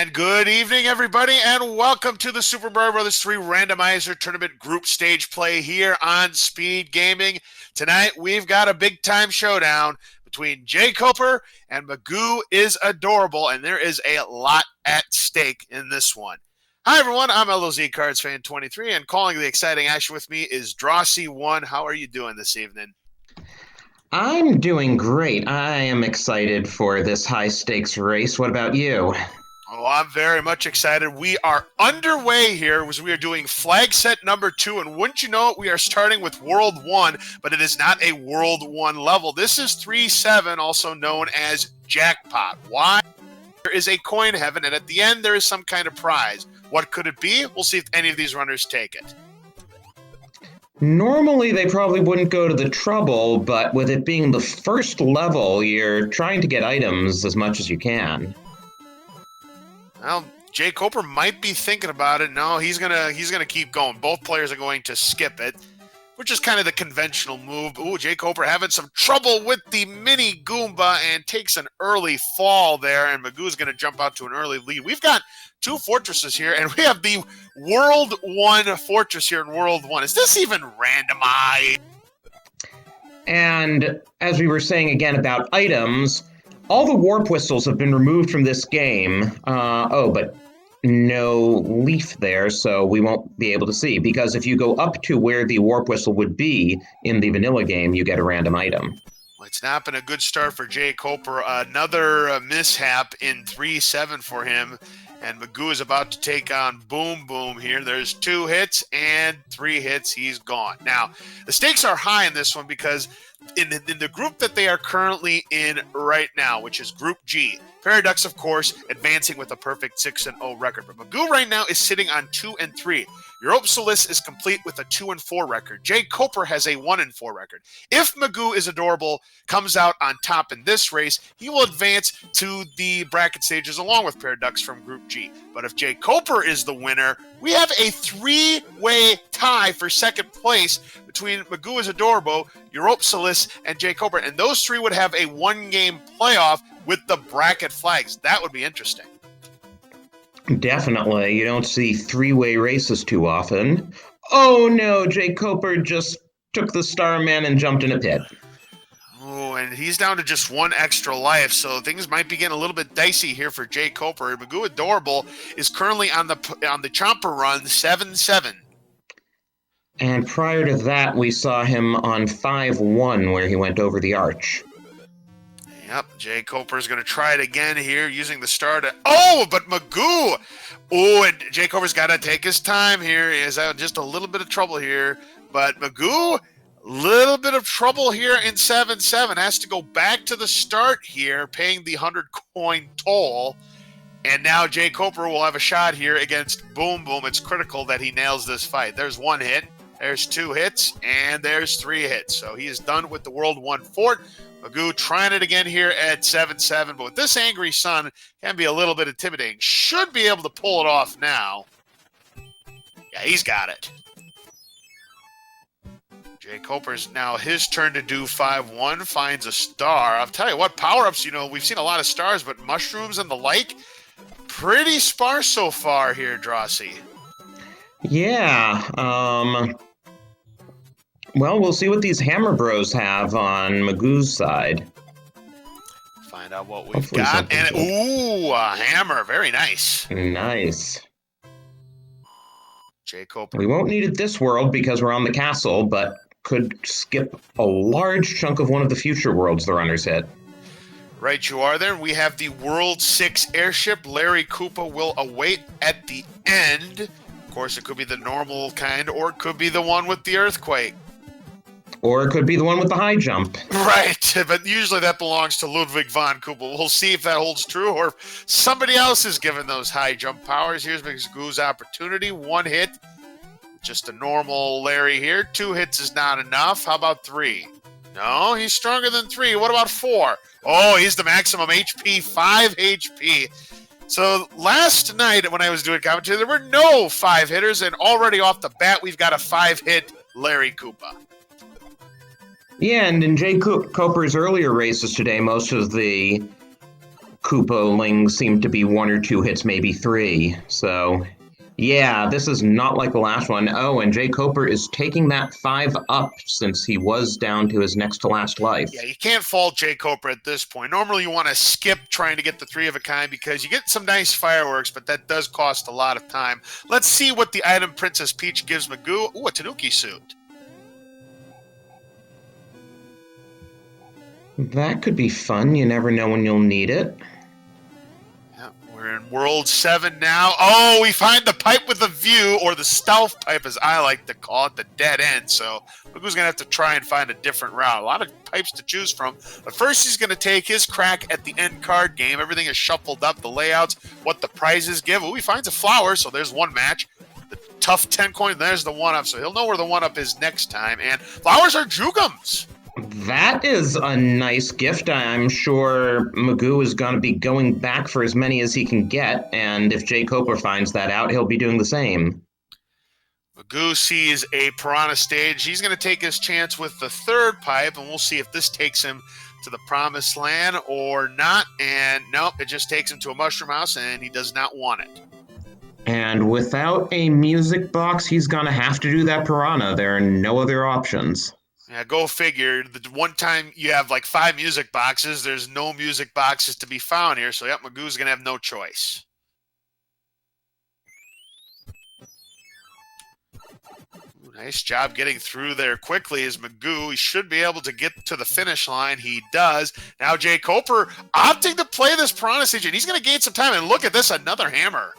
And good evening, everybody, and welcome to the Super Mario Bros. 3 Randomizer Tournament group stage play here on SpeedGaming. Tonight, we've got a big-time showdown between jkoper and magooisadorable, and there is a lot at stake in this one. Hi, everyone. I'm LOZ Cards Fan 23, and calling the exciting action with me is Drosy1. How are you doing this evening? I'm doing great. I am excited for this high-stakes race. What about you? Oh, I'm very much excited. We are underway here as we are doing flag set number 2, and wouldn't you know it, we are starting with World 1, but it is not a World 1 level. This is 3-7, also known as Jackpot. Why? There is a coin heaven, and at the end there is some kind of prize. What could it be? We'll see if any of these runners take it. Normally, they probably wouldn't go to the trouble, but with it being the first level, you're trying to get items as much as you can. Well, jkoper might be thinking about it. No, he's gonna keep going. Both players are going to skip it, which is kind of the conventional move. Ooh, jkoper having some trouble with the mini Goomba and takes an early fall there, and Magoo's going to jump out to an early lead. We've got two fortresses here, and we have the World 1 fortress here in World 1. Is this even randomized? And as we were saying again about items, all the warp whistles have been removed from this game. But no leaf there, so we won't be able to see. Because if you go up to where the warp whistle would be in the vanilla game, you get a random item. Well, it's not been a good start for jkoper. Another mishap in 3-7 for him. And Magoo is about to take on Boom Boom here. There's 2 hits and 3 hits. He's gone. Now, the stakes are high in this one because in the group that they are currently in right now, which is Group G, Paradox, of course, advancing with a perfect 6-0 record. But Magoo right now is sitting on 2-3. Europsalis is complete with a 2-4 record. jkoper has a 1-4 record. If Magooisadorable comes out on top in this race, he will advance to the bracket stages along with Paradox from Group G. But if jkoper is the winner, we have a 3-way tie for second place between Magooisadorable, Europsalis, and jkoper. And those 3 would have a 1-game playoff with the bracket flags. That would be interesting. Definitely. You don't see 3-way races too often. Oh no, jkoper just took the Starman and jumped in a pit. Oh, and he's down to just 1 extra life, so things might be getting a little bit dicey here for jkoper. Magooisadorable is currently on the Chomper run 7-7. And prior to that, we saw him on 5-1, where he went over the arch. Yep, jkoper is going to try it again here using the star to... Oh, but Magoo! Oh, and jkoper's got to take his time here. He has just a little bit of trouble here. But Magoo, little bit of trouble here in 7-7. Has to go back to the start here, paying the 100-coin toll. And now jkoper will have a shot here against Boom Boom. It's critical that he nails this fight. There's 1 hit, there's 2 hits, and there's 3 hits. So he is done with the World 1 fort. Magoo trying it again here at 7-7, but with this angry sun, can be a little bit intimidating. Should be able to pull it off now. Yeah, he's got it. jkoper's now his turn to do 5-1, finds a star. I'll tell you what, power-ups, we've seen a lot of stars, but mushrooms and the like, pretty sparse so far here, Drosy. Yeah, well, we'll see what these Hammer Bros have on Magoo's side. Find out what we've got. And, ooh, a hammer. Very nice. Nice. jkoper. We won't need it this world because we're on the castle, but could skip a large chunk of one of the future worlds the runners hit. Right you are there. We have the World 6 airship. Larry Koopa will await at the end. Of course, it could be the normal kind, or it could be the one with the earthquake. Or it could be the one with the high jump. Right, but usually that belongs to Ludwig von Koopa. We'll see if that holds true, or if somebody else is given those high jump powers. Here's Magoo's opportunity. 1 hit. Just a normal Larry here. 2 hits is not enough. How about 3? No, he's stronger than 3. What about 4? Oh, he's the maximum HP, 5 HP. So last night when I was doing commentary, there were no 5-hitters, and already off the bat, we've got a 5-hit Larry Koopa. Yeah, and in jkoper's earlier races today, most of the Koopalings seem to be 1 or 2 hits, maybe 3. So, yeah, this is not like the last one. Oh, and jkoper is taking that 5 up since he was down to his next to last life. Yeah, you can't fault jkoper at this point. Normally, you want to skip trying to get the 3 of a kind because you get some nice fireworks, but that does cost a lot of time. Let's see what the item Princess Peach gives Magoo. Ooh, a Tanuki suit. That could be fun. You never know when you'll need it. Yeah, we're in World 7 now. Oh, we find the pipe with a view, or the stealth pipe as I like to call it, the dead end. So Magoo's going to have to try and find a different route. A lot of pipes to choose from. But first he's going to take his crack at the end card game. Everything is shuffled up, the layouts, what the prizes give. Ooh, he finds a flower, so there's one match. The tough 10 coin, there's the 1-up. So he'll know where the 1-up is next time. And flowers are jugums. That is a nice gift. I'm sure Magoo is going to be going back for as many as he can get, and if jkoper finds that out, he'll be doing the same. Magoo sees a piranha stage. He's going to take his chance with the 3rd pipe, and we'll see if this takes him to the promised land or not. And nope, it just takes him to a mushroom house, and he does not want it. And without a music box, he's going to have to do that piranha. There are no other options. Yeah, go figure. The one time you have like 5 music boxes, there's no music boxes to be found here. So, yep, Magoo's going to have no choice. Ooh, nice job getting through there quickly as Magoo. He should be able to get to the finish line. He does. Now jkoper opting to play this piranha stage, and he's going to gain some time. And look at this, another hammer.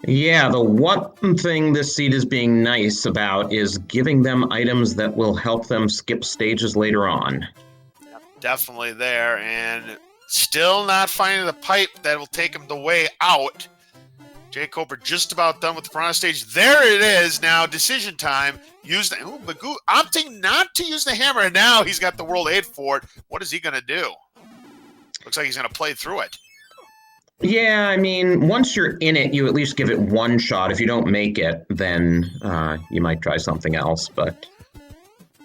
Yeah, the one thing this seed is being nice about is giving them items that will help them skip stages later on. Yep, definitely there, and still not finding the pipe that will take him the way out. jkoper just about done with the piranha stage. There it is. Now decision time. Use the Magoo opting not to use the hammer, and now he's got the World 8 for it. What is he going to do? Looks like he's going to play through it. Yeah, I mean, once you're in it, you at least give it one shot. If you don't make it, then you might try something else, but...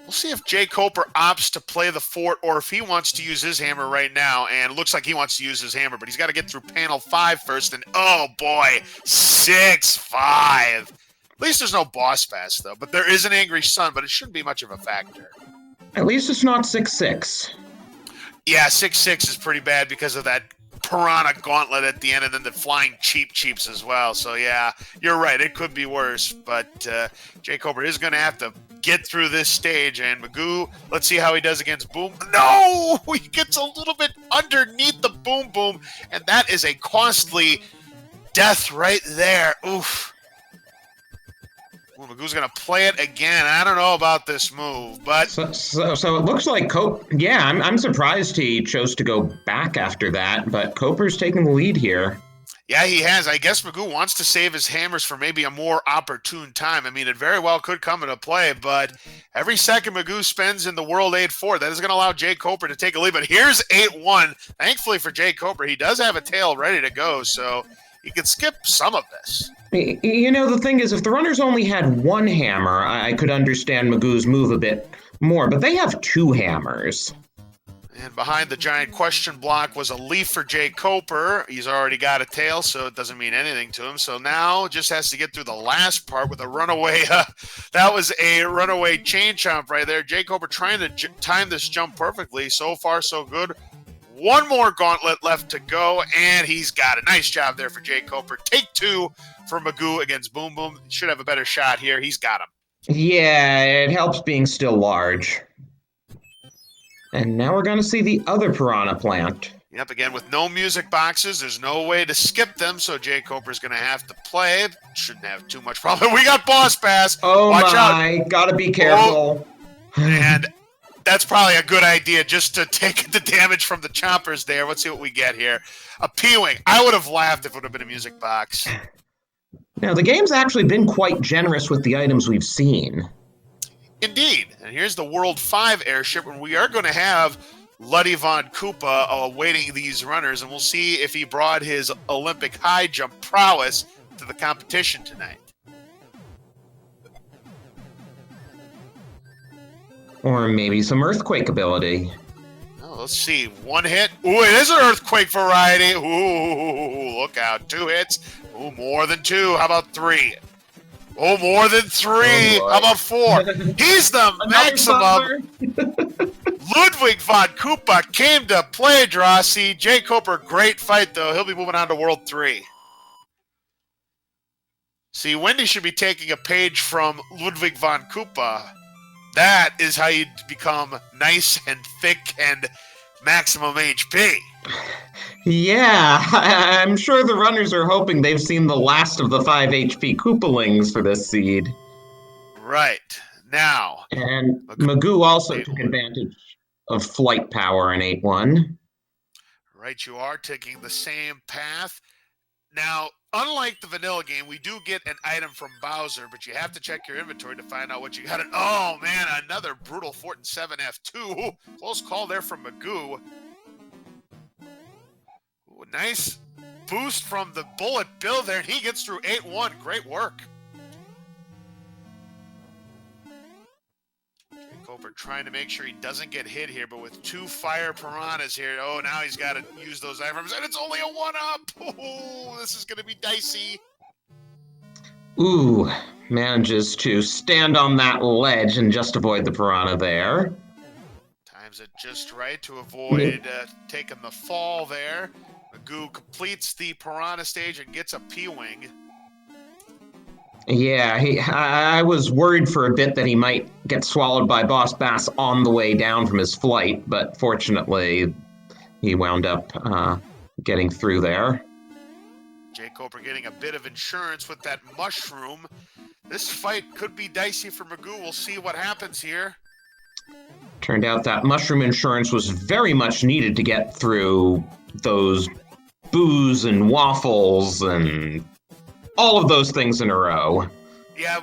We'll see if jkoper opts to play the fort or if he wants to use his hammer right now, and it looks like he wants to use his hammer, but he's got to get through panel 5 first, and oh boy, 6-5. At least there's no boss pass, though, but there is an angry sun, but it shouldn't be much of a factor. At least it's not 6-6. Yeah, 6-6 is pretty bad because of that piranha gauntlet at the end, and then the flying cheeps as well. So yeah, you're right, it could be worse, but jkoper is going to have to get through this stage. And Magoo, let's see how he does against Boom. No, he gets a little bit underneath the Boom, and that is a costly death right there. Oof. Well, Magoo's going to play it again. I don't know about this move, but... So it looks like Yeah, I'm surprised he chose to go back after that, but Koper's taking the lead here. Yeah, he has. I guess Magoo wants to save his hammers for maybe a more opportune time. I mean, it very well could come into play, but every second Magoo spends in the World 8-4, that is going to allow jkoper to take a lead. But here's 8-1. Thankfully for jkoper, he does have a tail ready to go, so he can skip some of this. You know, the thing is, if the runners only had one hammer, I could understand Magoo's move a bit more, but they have 2 hammers. And behind the giant question block was a leaf for jkoper. He's already got a tail, so it doesn't mean anything to him. So now just has to get through the last part with a runaway. That was a runaway chain chomp right there. jkoper trying to time this jump perfectly. So far, so good. One more gauntlet left to go, and he's got a nice job there for jkoper. Take 2 for Magoo against Boom. He should have a better shot here. He's got him. Yeah, it helps being still large. And now we're going to see the other piranha plant. Yep, again, with no music boxes, there's no way to skip them, so jkoper's going to have to play. Shouldn't have too much problem. We got boss pass. Oh, watch my. Out. Gotta be careful. Oh. And that's probably a good idea, just to take the damage from the chompers there. Let's see what we get here. A P-Wing. I would have laughed if it would have been a music box. Now, the game's actually been quite generous with the items we've seen. Indeed. And here's the World 5 airship, and we are going to have Luddy Von Koopa awaiting these runners, and we'll see if he brought his Olympic high jump prowess to the competition tonight. Or maybe some earthquake ability. Oh, Let's see. One hit. Ooh, it is an earthquake variety. Ooh, look out. 2 hits. Ooh, more than 2. How about 3? Oh, more than 3. Oh, How about 4? He's the maximum. Ludwig von Koopa came to play, Drossi. jkoper, great fight, though. He'll be moving on to World 3. See, Wendy should be taking a page from Ludwig von Koopa. That is how you become nice and thick and maximum HP. Yeah, I'm sure the runners are hoping they've seen the last of the 5 HP Koopalings for this seed. Right. Now. And Magoo also took advantage of flight power in 8-1. Right, you are taking the same path. Now, unlike the vanilla game, we do get an item from Bowser, but you have to check your inventory to find out what you got. Oh, man, another brutal Fortin 7 F2. Close call there from Magoo. Ooh, nice boost from the Bullet Bill there, and he gets through 8-1. Great work. jkoper trying to make sure he doesn't get hit here, but with 2 fire piranhas here, oh, now he's got to use those items, and it's only a 1-up. Oh, this is going to be dicey. Ooh, manages to stand on that ledge and just avoid the piranha there. Times it just right to avoid taking the fall there. Magoo completes the piranha stage and gets a P-Wing. Yeah, I was worried for a bit that he might get swallowed by Boss Bass on the way down from his flight, but fortunately, he wound up getting through there. jkoper getting a bit of insurance with that mushroom. This fight could be dicey for Magoo. We'll see what happens here. Turned out that mushroom insurance was very much needed to get through those boos and waffles and all of those things in a row. Yeah,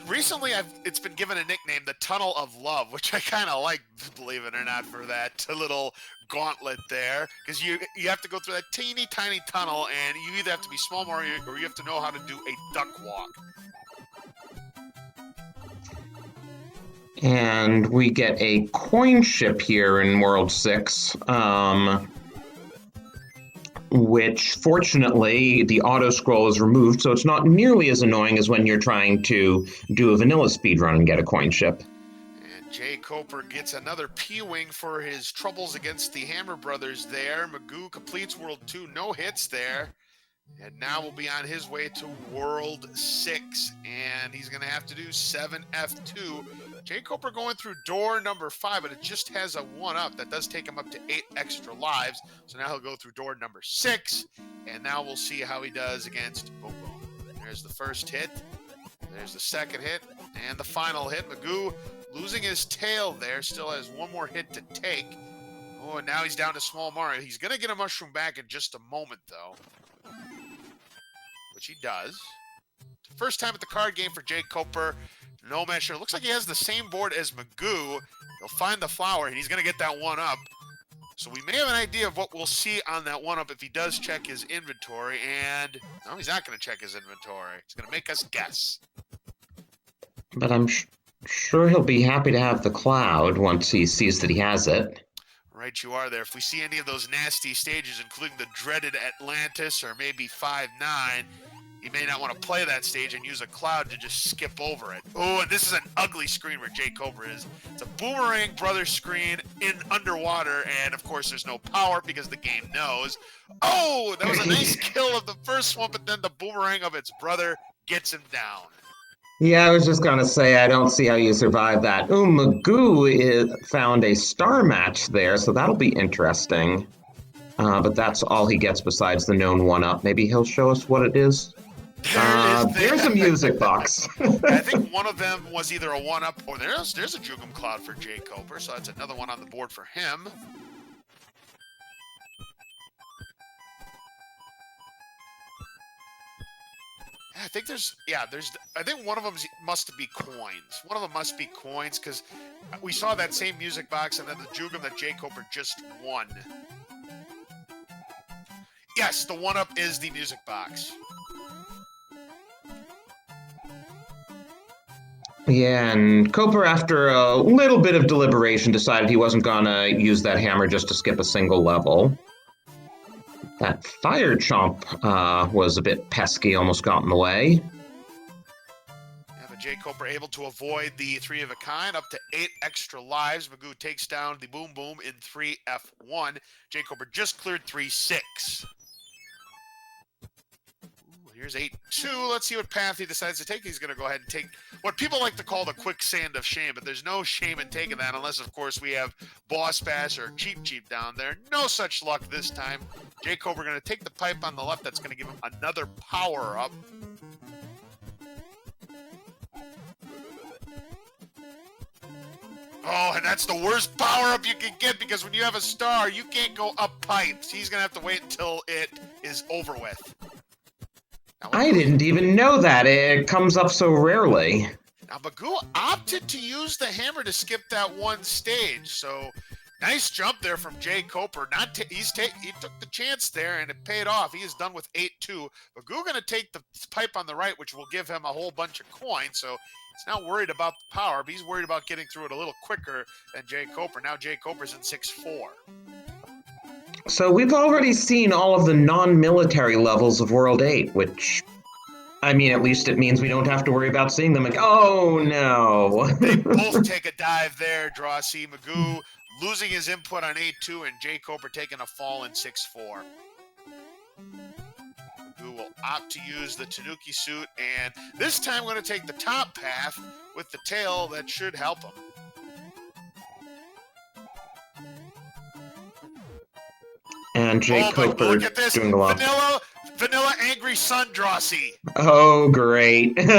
recently it's been given a nickname, the Tunnel of Love, which I kind of like, believe it or not, for that little gauntlet there. Because you have to go through that teeny tiny tunnel, and you either have to be small or you have to know how to do a duck walk. And we get a coin ship here in World 6. Which, fortunately, the auto-scroll is removed, so it's not nearly as annoying as when you're trying to do a vanilla speedrun and get a coin ship. And jkoper gets another P-Wing for his troubles against the Hammer Brothers there. Magoo completes World 2, no hits there. And now we'll be on his way to World 6, and he's going to have to do 7F2. jkoper going through door number 5, but it just has a 1-up. That does take him up to 8 extra lives. So now he'll go through door number 6, and now we'll see how he does against Boom Boom. There's the first hit. There's the second hit, and the final hit. Magoo losing his tail there, still has 1 more hit to take. Oh, and now he's down to Small Mario. He's going to get a mushroom back in just a moment, though. Which he does. First time at the card game for jkoper. No measure. Looks like he has the same board as Magoo. He'll find the flower, and he's going to get that 1-up. So we may have an idea of what we'll see on that 1-up if he does check his inventory. And no, he's not going to check his inventory. He's going to make us guess. But I'm sure he'll be happy to have the cloud once he sees that he has it. Right, you are there. If we see any of those nasty stages, including the dreaded Atlantis or maybe 5-9, you may not want to play that stage and use a cloud to just skip over it. Oh, and this is an ugly screen where jkoper is. It's a Boomerang Brothers screen in underwater, and of course there's no power because the game knows. Oh, that was a nice kill of the first one, but then the Boomerang of its brother gets him down. Yeah, I was just going to say, I don't see how you survive that. Ooh, Magoo found a star match there, so that'll be interesting. But that's all he gets besides the known 1-up. Maybe he'll show us what it is. There's a music box. I think one of them was either a 1-up or there's a Jugum Cloud for jkoper, so that's another one on the board for him. I think I think one of them must be coins. One of them must be coins because we saw that same music box and then the Jugum that jkoper just won. Yes, the 1-up is the music box. Yeah, and Coper, after a little bit of deliberation, decided he wasn't gonna use that hammer just to skip a single level. That fire chomp was a bit pesky, almost got in the way. Yeah, but jkoper able to avoid the 3 of a kind, up to 8 extra lives. Magoo takes down the Boom Boom in 3F1. jkoper just cleared 3-6. Here's 8-2. Let's see what path he decides to take. He's going to go ahead and take what people like to call the quicksand of shame, but there's no shame in taking that unless, of course, we have Boss Bash or Cheap down there. No such luck this time. jkoper going to take the pipe on the left. That's going to give him another power-up. Oh, and that's the worst power-up you can get because when you have a star, you can't go up pipes. He's going to have to wait until it is over with. I didn't even know that. It comes up so rarely. Now, Magoo opted to use the hammer to skip that one stage, so nice jump there from jkoper. He took the chance there, and it paid off. He is done with 8-2. Magoo going to take the pipe on the right, which will give him a whole bunch of coins, so he's not worried about the power, but he's worried about getting through it a little quicker than jkoper. Now jkoper's in 6-4. So we've already seen all of the non-military levels of World 8, which, I mean, at least it means we don't have to worry about seeing them like, oh no. They both take a dive there, Drosy. Magoo losing his input on 8-2 and jkoper taking a fall in 6-4. Magoo will opt to use the Tanuki suit, and this time we're going to take the top path with the tail. That should help him. And jkoper look at this. doing a lot. Vanilla Angry Sun Drosy. Oh, great. Can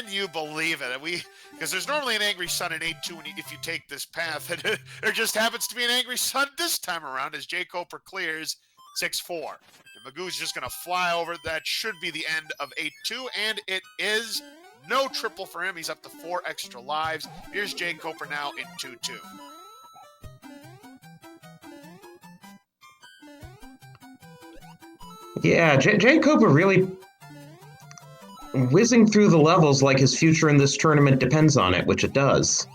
you believe it? Because there's normally an Angry Sun in 8-2 if you take this path, and there just happens to be an Angry Sun this time around as jkoper clears 6-4. And Magoo's just going to fly over. That should be the end of 8-2, and it is. No triple for him. He's up to 4 extra lives. Here's jkoper now in 2-2. Yeah, jkoper really whizzing through the levels like his future in this tournament depends on it, which it does.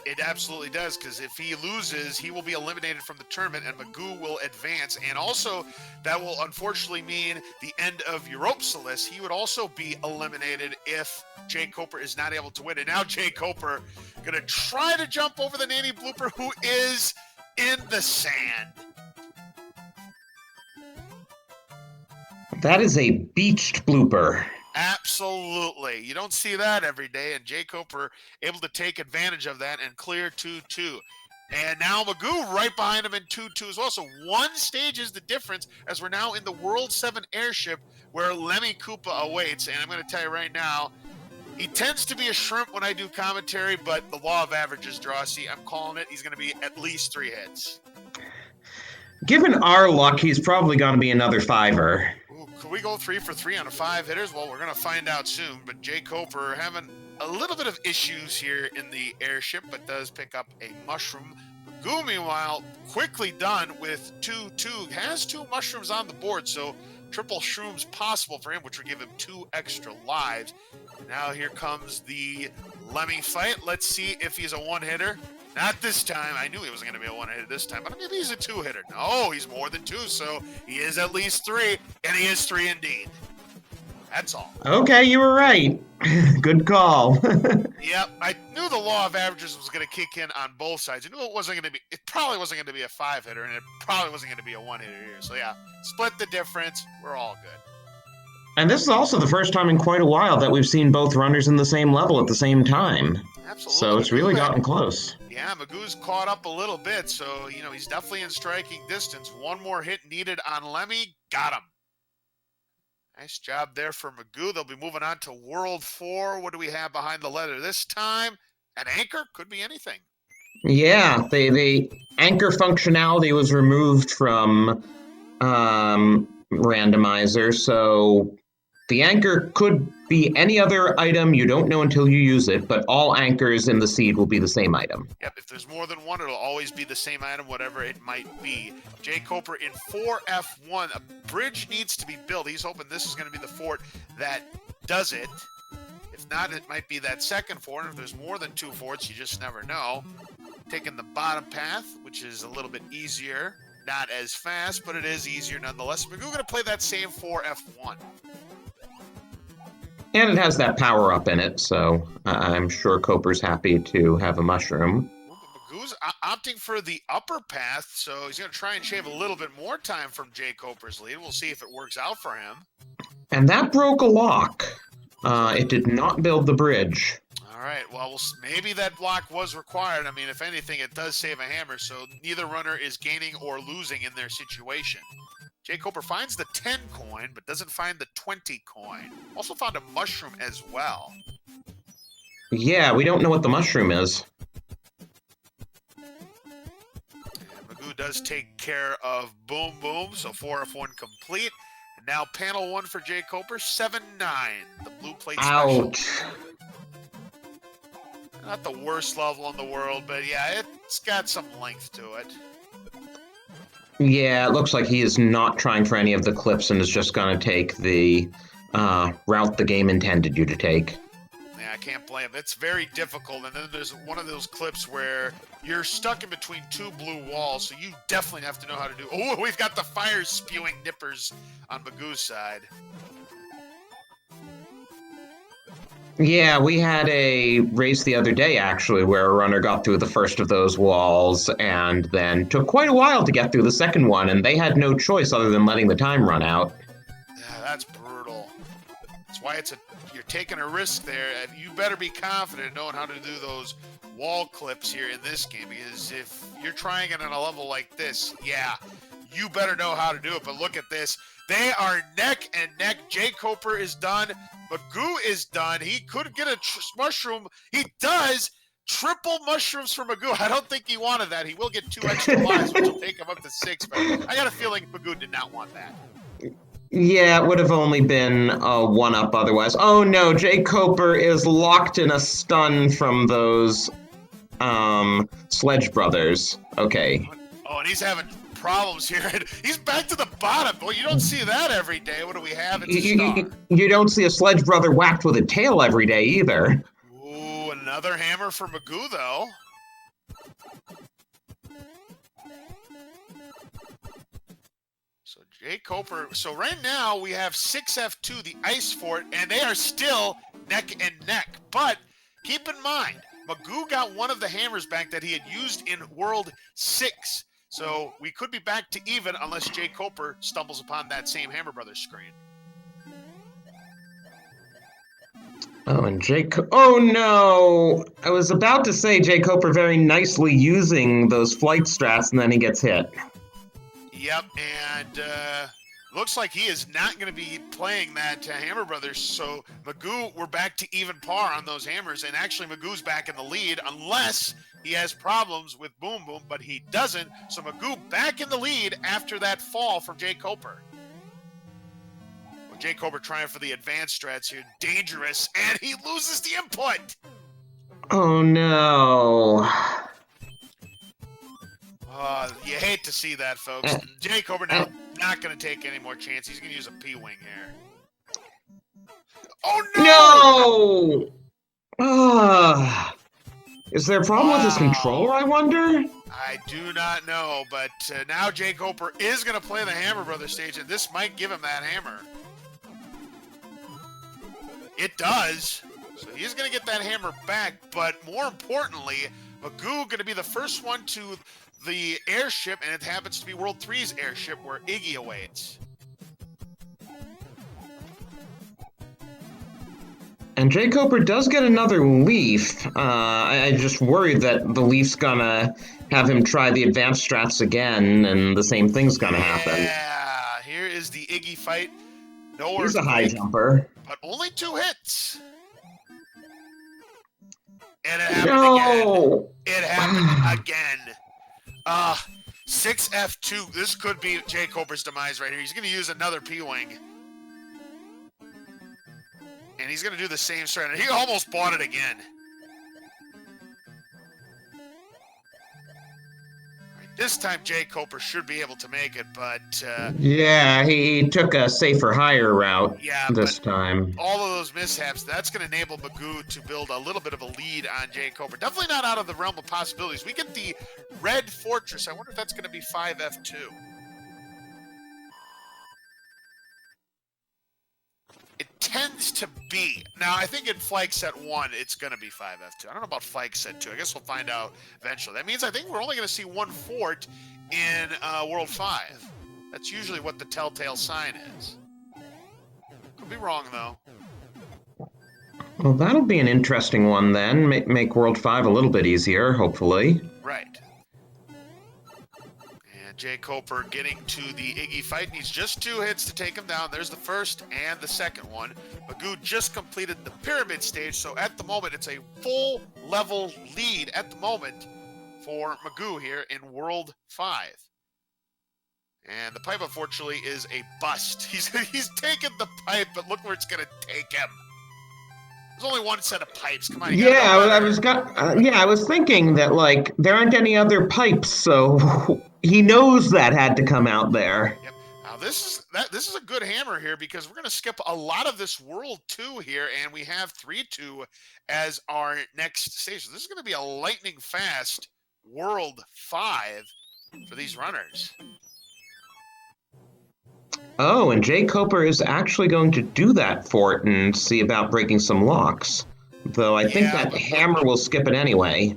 It absolutely does, because if he loses, he will be eliminated from the tournament, and Magoo will advance. And also, that will unfortunately mean the end of Europsalis. He would also be eliminated if jkoper is not able to win. And now jkoper going to try to jump over the nanny blooper, who is in the sand. That is a beached blooper. Absolutely. You don't see that every day, and jkoper able to take advantage of that and clear 2-2. And now Magoo right behind him in 2-2 as well. So one stage is the difference as we're now in the World 7 airship where Lemmy Koopa awaits. And I'm going to tell you right now, he tends to be a shrimp when I do commentary, but the law of averages, Drosy, I'm calling it. He's going to be at least 3 hits. Given our luck, he's probably going to be another 5-er. Could we go 3 for 3 on a 5 hitters? Well, we're going to find out soon. But jkoper having a little bit of issues here in the airship, but does pick up a mushroom. Magoo, meanwhile, quickly done with 2-2. Has 2 mushrooms on the board, so triple shrooms possible for him, which would give him 2 extra lives. Now here comes the Lemmy fight. Let's see if he's a one-hitter. Not this time. I knew he wasn't going to be a one-hitter this time, but maybe he's a 2-hitter. No, he's more than 2, so he is at least 3, and he is 3 indeed. That's all. Okay, you were right. Good call. Yep, I knew the law of averages was going to kick in on both sides. I knew it probably wasn't going to be a 5-hitter, and it probably wasn't going to be a 1-hitter here. So yeah, split the difference. We're all good. And this is also the first time in quite a while that we've seen both runners in the same level at the same time. Absolutely. So it's really gotten close. Yeah, Magoo's caught up a little bit, so, he's definitely in striking distance. One more hit needed on Lemmy. Got him. Nice job there for Magoo. They'll be moving on to World 4. What do we have behind the letter this time? An anchor? Could be anything. Yeah, the anchor functionality was removed from Randomizer, so the anchor could be any other item you don't know until you use it, but all anchors in the seed will be the same item. Yep, if there's more than one, it'll always be the same item, whatever it might be. jkoper in 4F1. A bridge needs to be built. He's hoping this is going to be the fort that does it. If If not, it might be that second fort. If there's more than 2 forts, you just never know. Taking the bottom path, which is a little bit easier. Not as fast, but it is easier nonetheless. We're going to play that same 4F1. And it has that power up in it, so I'm sure Coper's happy to have a mushroom. Magoo's opting for the upper path, so he's going to try and shave a little bit more time from jkoper's lead. We'll see if it works out for him. And that broke a lock. It did not build the bridge. All right, well, maybe that block was required. I mean, if anything, it does save a hammer, so neither runner is gaining or losing in their situation. jkoper finds the 10 coin, but doesn't find the 20 coin. Also found a mushroom as well. Yeah, we don't know what the mushroom is. And Magoo does take care of Boom Boom, so 4F1 complete. And now panel 1 for jkoper, 7-9. The blue plate special. Ouch. Not the worst level in the world, but yeah, it's got some length to it. Yeah, it looks like he is not trying for any of the clips and is just going to take the route the game intended you to take. Yeah, I can't blame him. It's very difficult, and then there's one of those clips where you're stuck in between 2 blue walls, so you definitely have to know how to do. Oh, we've got the fire spewing nippers on Magoo's side. Yeah, we had a race the other day, actually, where a runner got through the first of those walls and then took quite a while to get through the second one, and they had no choice other than letting the time run out. Yeah, that's brutal. That's why you're taking a risk there. You better be confident in knowing how to do those wall clips here in this game, because if you're trying it on a level like this, yeah, you better know how to do it. But look at this. They are neck and neck. jkoper is done. Magoo is done. He could get a mushroom. He does. Triple mushrooms for Magoo. I don't think he wanted that. He will get 2 extra lives, which will take him up to 6. But I got a feeling Magoo did not want that. Yeah, it would have only been a 1-up otherwise. Oh no, jkoper is locked in a stun from those Sledge Brothers. Okay. Oh, and he's having problems here. He's back to the bottom. Well, you don't see that every day. What do we have? It's a star. You don't see a Sledge Brother whacked with a tail every day either. Ooh, another hammer for Magoo, though. So jkoper. So right now we have 6F2, the ice fort, and they are still neck and neck. But keep in mind, Magoo got one of the hammers back that he had used in World 6. So we could be back to even unless jkoper stumbles upon that same Hammer Brothers screen. Oh, and oh no! I was about to say jkoper very nicely using those flight strats, and then he gets hit. Yep, and looks like he is not going to be playing that Hammer Brothers. So Magoo, we're back to even par on those hammers, and actually Magoo's back in the lead unless he has problems with Boom Boom, but he doesn't. So Magoo back in the lead after that fall from jkoper. Well, jkoper trying for the advanced strats here. Dangerous, and he loses the input. Oh no. You hate to see that, folks. jkoper now not going to take any more chance. He's going to use a P-Wing here. Oh no! Is there a problem with his controller, I wonder? I do not know, but now jkoper is going to play the Hammer Brothers stage, and this might give him that hammer. It does. So he's going to get that hammer back, but more importantly, Magoo going to be the first one to the airship, and it happens to be World 3's airship where Iggy awaits. And jkoper does get another leaf. I just worried that the leaf's gonna have him try the advanced strats again, and the same thing's gonna happen. Yeah, here is the Iggy fight. No He's a earthquake, high jumper. but only 2 hits. And it happened again. It happened again. 6F2. This could be jkoper's demise right here. He's going to use another P-Wing. And he's going to do the same strat. He almost bought it again. This time jkoper should be able to make it, but Yeah, he took a safer, higher route yeah, but this time. all of those mishaps, that's going to enable Magoo to build a little bit of a lead on jkoper. Definitely not out of the realm of possibilities. We get the red fortress. I wonder if that's going to be 5F2. It tends to be. Now, I think in flag set 1, it's going to be 5F2. I don't know about flag set 2. I guess we'll find out eventually. That means I think we're only going to see one fort in World 5. That's usually what the telltale sign is. Could be wrong, though. Well, that'll be an interesting one then. Make World 5 a little bit easier, hopefully. Right. And jkoper getting to the Iggy fight. Needs just 2 hits to take him down. There's the first and the second one. Magoo just completed the pyramid stage, so at the moment it's a full level lead at the moment for Magoo here in World 5. And the pipe, unfortunately, is a bust. He's taken the pipe, but look where it's going to take him. There's only one set of pipes. Come on. Yeah, I was thinking that like there aren't any other pipes, so he knows that had to come out there. Yep. Now this is a good hammer here because we're going to skip a lot of this World 2 here, and we have 3-2 as our next stage. So this is going to be a lightning fast World 5 for these runners. Oh, and jkoper is actually going to do that fort and see about breaking some locks. Though I think that hammer will skip it anyway.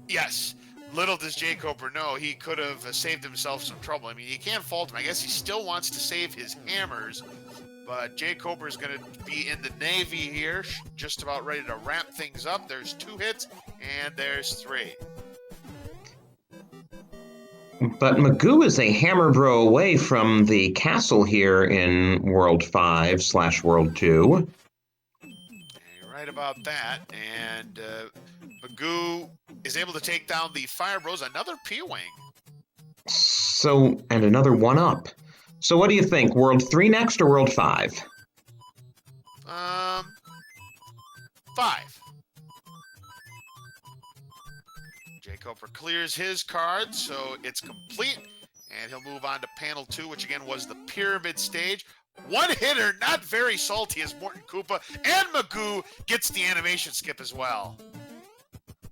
Yes. Little does jkoper know he could have saved himself some trouble. I mean, you can't fault him. I guess he still wants to save his hammers, but jkoper is going to be in the Navy here, just about ready to wrap things up. There's 2 hits, and there's 3. But Magoo is a hammer throw away from the castle here in World 5/World 2. You're right about that. And Magoo is able to take down the Fire Bros, another P-Wing. So, and another 1-up. So what do you think, World 3 next or World 5? 5. jkoper clears his card, so it's complete, and he'll move on to panel 2, which again was the pyramid stage. One hitter, not very salty as Morton Koopa, and Magoo gets the animation skip as well.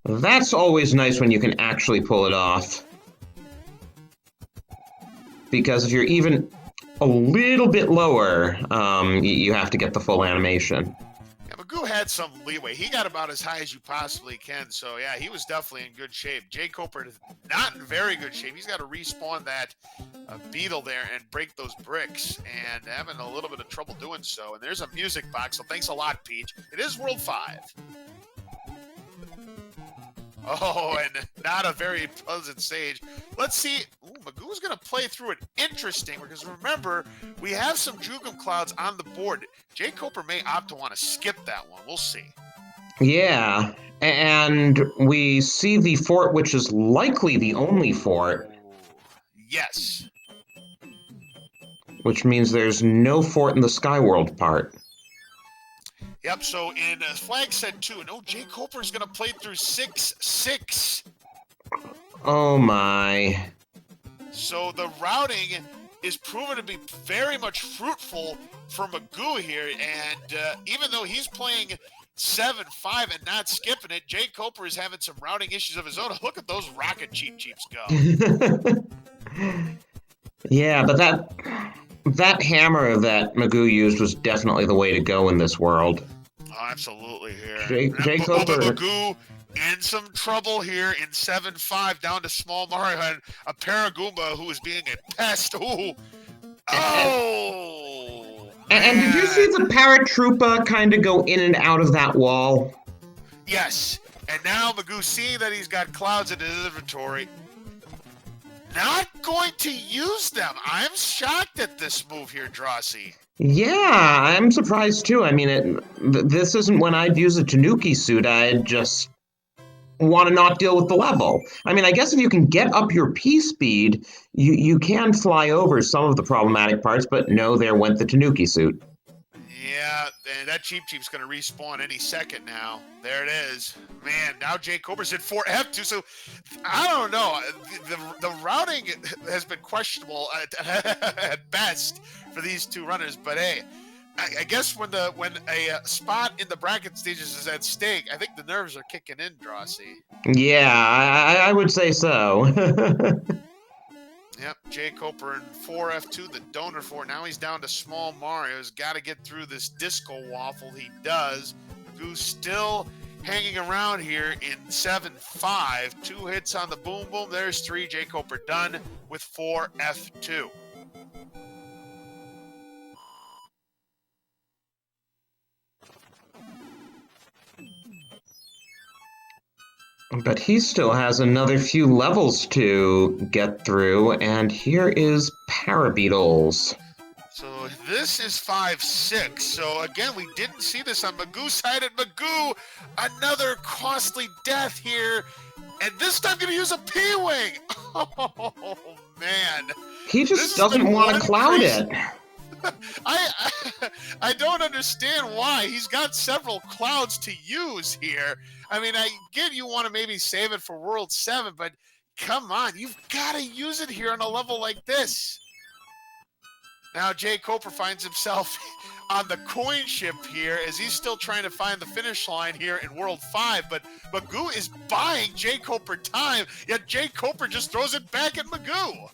That's always nice when you can actually pull it off. Because if you're even a little bit lower, you have to get the full animation. Yeah, Magoo had some leeway. He got about as high as you possibly can, so yeah, he was definitely in good shape. jkoper is not in very good shape. He's got to respawn that beetle there and break those bricks, and having a little bit of trouble doing so. And there's a music box, so thanks a lot, Peach. It is World 5. Oh, and not a very pleasant stage. Let's see. Ooh, Magoo's going to play through it interesting because remember, we have some Jugum Clouds on the board. jkoper may opt to want to skip that one. We'll see. Yeah, and we see the fort, which is likely the only fort. Yes. Which means there's no fort in the Skyworld part. Yep, so in flag set 2, no, jkoper is going to play through 6-6. Oh my. So the routing is proven to be very much fruitful for Magoo here, and even though he's playing 7-5 and not skipping it, jkoper is having some routing issues of his own. Look at those rocket cheap-cheeps go. Yeah, but that hammer that Magoo used was definitely the way to go in this world. Oh, absolutely here. jkoper. Magoo in some trouble here in 7-5 down to Small Mario and a Paragoomba who is being a pest. Ooh. Oh! And did you see the paratroopa kind of go in and out of that wall? Yes. And now Magoo, seeing that he's got clouds in his inventory, not going to use them. I'm shocked at this move here, Drossi. Yeah, I'm surprised too. I mean, this isn't when I'd use a Tanuki suit. I'd just want to not deal with the level. I mean, I guess if you can get up your P speed, you can fly over some of the problematic parts, but no, there went the Tanuki suit. Yeah, and that Cheap Cheap's going to respawn any second now. There it is. Man, now jkoper's in 4F2, so I don't know. The routing has been questionable at best for these two runners, but hey, I guess when a spot in the bracket stages is at stake, I think the nerves are kicking in, Drosy. Yeah, I would say so. Yep, jkoper in 4F2, the donor 4. Now he's down to small Mario. He's got to get through this disco waffle. He does. Magoo's still hanging around here in 7-5. 2 hits on the boom boom. There's 3. jkoper done with 4F2. But he still has another few levels to get through, and here is Parabeetles. So this is 5-6. So again, we didn't see this on Magoo's side. And Magoo, another costly death here. And this time going to use a P-Wing. Oh, man. He just doesn't want to cloud it. I don't understand why. He's got several clouds to use here. I mean, I get you want to maybe save it for World 7, but come on, you've got to use it here on a level like this. Now jkoper finds himself on the coin ship here as he's still trying to find the finish line here in World 5, but Magoo is buying jkoper time, yet jkoper just throws it back at Magoo.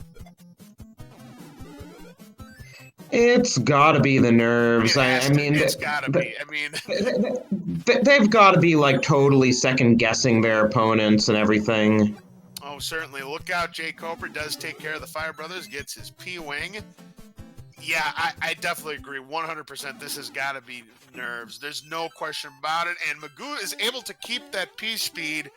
It's gotta be the nerves. I mean, it's gotta be. I mean, they've got to be like totally second guessing their opponents and everything. Oh, certainly. Look out, jkoper does take care of the Fire Brothers, gets his P-Wing. Yeah, I definitely agree. 100%. This has got to be nerves. There's no question about it. And Magoo is able to keep that P-speed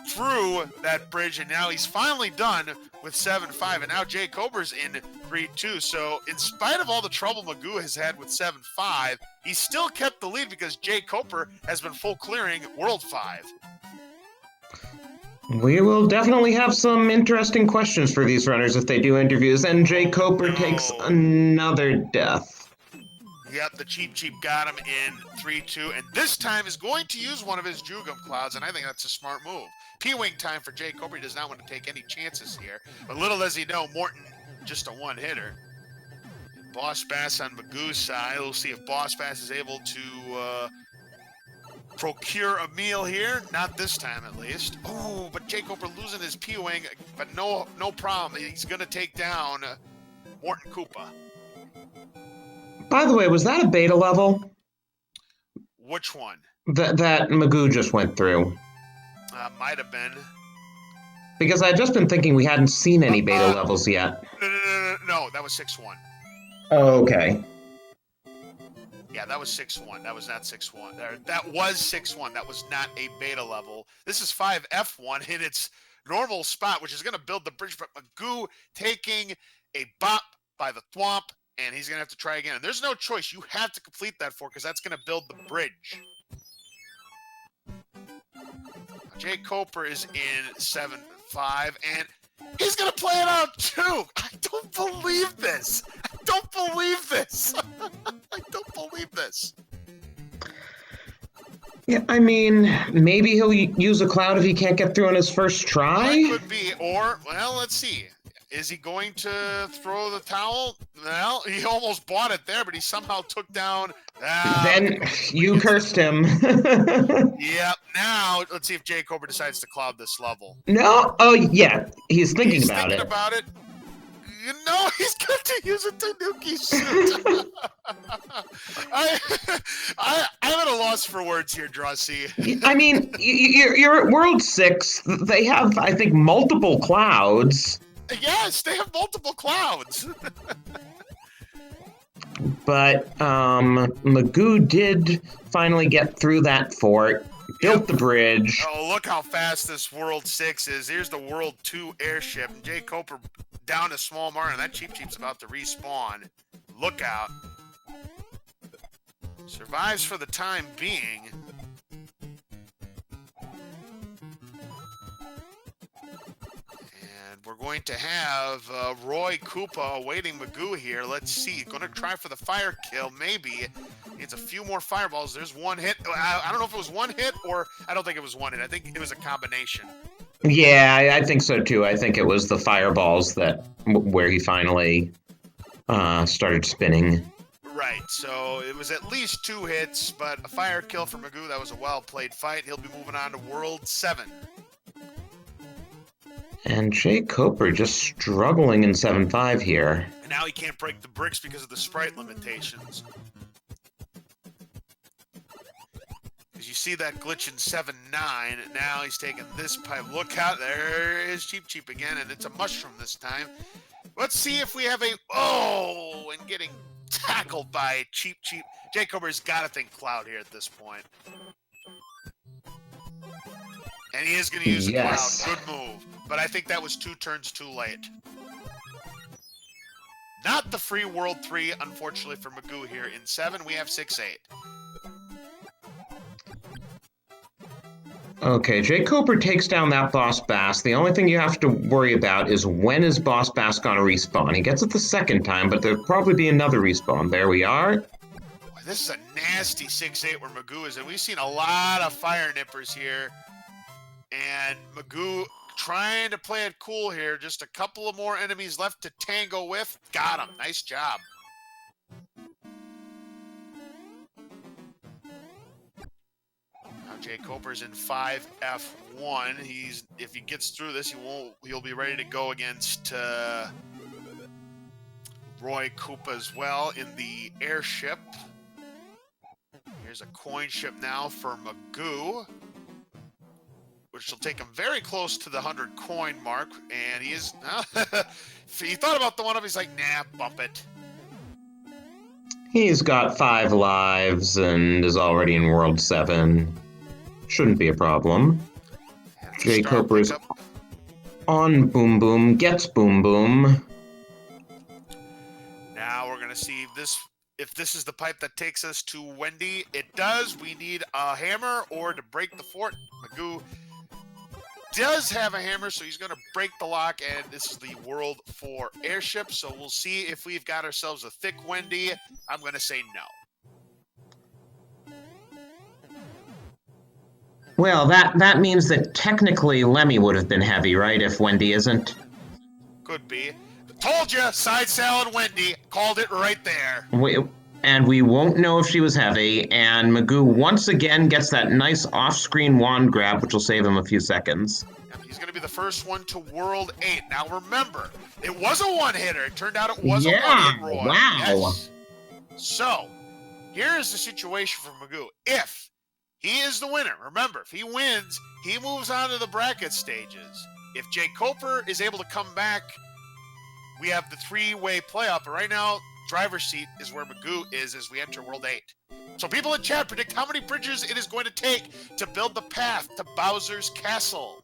through that bridge, and now he's finally done with 7-5, and now jkoper's in 3-2. So in spite of all the trouble Magoo has had with 7-5, he still kept the lead because jkoper has been full clearing World 5. We will definitely have some interesting questions for these runners if they do interviews, and jkoper takes another death. Yep, the Cheap Cheap got him in 3-2, and this time is going to use one of his Jugum Clouds, and I think that's a smart move. P-Wing time for jkoper. He does not want to take any chances here. But little does he know, Morton just a one-hitter. Boss Bass on Magoo's side. We'll see if Boss Bass is able to procure a meal here. Not this time, at least. Oh, but jkoper losing his P-Wing, but no problem. He's going to take down Morton Koopa. By the way, was that a beta level? Which one? That Magoo just went through. Might have been. Because I'd just been thinking we hadn't seen any beta levels yet. No, that was 6-1. Oh, okay. Yeah, that was 6-1. That was not 6-1. That was 6-1. That was not a beta level. This is 5F1 in its normal spot, which is going to build the bridge. But Magoo taking a bop by the thwomp, and he's going to have to try again. And there's no choice. You have to complete that because that's going to build the bridge. jkoper is in 7-5, and he's going to play it out too. I don't believe this. I don't believe this. I don't believe this. Yeah, I mean, maybe he'll use a cloud if he can't get through on his first try? That could be, or, well, let's see. Is he going to throw the towel? Well, he almost bought it there, but he somehow took down... then you cursed him. Yep. Now, let's see if jkoper decides to cloud this level. No? Oh, yeah. He's thinking about it. You know, he's got to use a Tanuki suit. I'm at a loss for words here, Drosy. I mean, you're at World 6. They have, I think, multiple clouds. Yes, they have multiple clouds. But Magoo did finally get through that fort, built the bridge. Oh, look how fast this World 6 is. Here's the World 2 airship. And jkoper down to small Mario. That Cheap Cheap's about to respawn. Look out. Survives for the time being. And we're going to have Roy Koopa awaiting Magoo here. Let's see. Going to try for the fire kill, maybe. Needs a few more fireballs. There's one hit. I don't know if it was one hit or I don't think it was one hit. I think it was a combination. Yeah, I think so too. I think it was the fireballs where he finally started spinning. Right, so it was at least 2 hits, but a fire kill for Magoo. That was a well-played fight. He'll be moving on to World 7. And jkoper just struggling in 7-5 here. And now he can't break the bricks because of the sprite limitations. As you see that glitch in 7-9, now he's taking this pipe. Look out, there is Cheep again, and it's a mushroom this time. Let's see if we have a... Oh, and getting tackled by Cheep. jkoper's got to think Cloud here at this point. And he is going to use Yes. Cloud. Good move. But I think that was 2 turns too late. Not the free World 3, unfortunately, for Magoo here. In 7, we have 6-8. Okay, jkoper takes down that Boss Bass. The only thing you have to worry about is when is Boss Bass going to respawn. He gets it the second time, but there'll probably be another respawn. There we are. Boy, this is a nasty 6-8 where Magoo is, and we've seen a lot of fire nippers here. And Magoo trying to play it cool here. Just a couple of more enemies left to tango with. Got him. Nice job. Now jkoper's in 5F1. If he gets through this, he'll be ready to go against Roy Koopa as well in the airship. Here's a coin ship now for Magoo, which will take him very close to the 100 coin mark. And he is... he thought about the one up. He's like, nah, bump it. He's got 5 lives and is already in World 7. Shouldn't be a problem. jkoper is on Boom Boom, gets Boom Boom. Now we're going to see if this is the pipe that takes us to Wendy. It does. We need a hammer or to break the fort. Magoo does have a hammer, so he's going to break the lock, and this is the World 4 airship, so we'll see if we've got ourselves a thick Wendy. I'm going to say no. Well, that means that technically Lemmy would have been heavy, right, if Wendy isn't? Could be. Told you, side salad Wendy. Called it right there. And we won't know if she was heavy, and Magoo once again gets that nice off-screen wand grab, which will save him a few seconds. And he's going to be the first one to World 8. Now remember, it was a one-hitter. It turned out it was a one-hit Roy. Wow. Yes. So, here's the situation for Magoo. If he is the winner, remember, if he wins, he moves on to the bracket stages. If jkoper is able to come back, we have the 3-way playoff. But right now, driver's seat is where Magoo is as we enter World 8. So people in chat predict how many bridges it is going to take to build the path to Bowser's castle.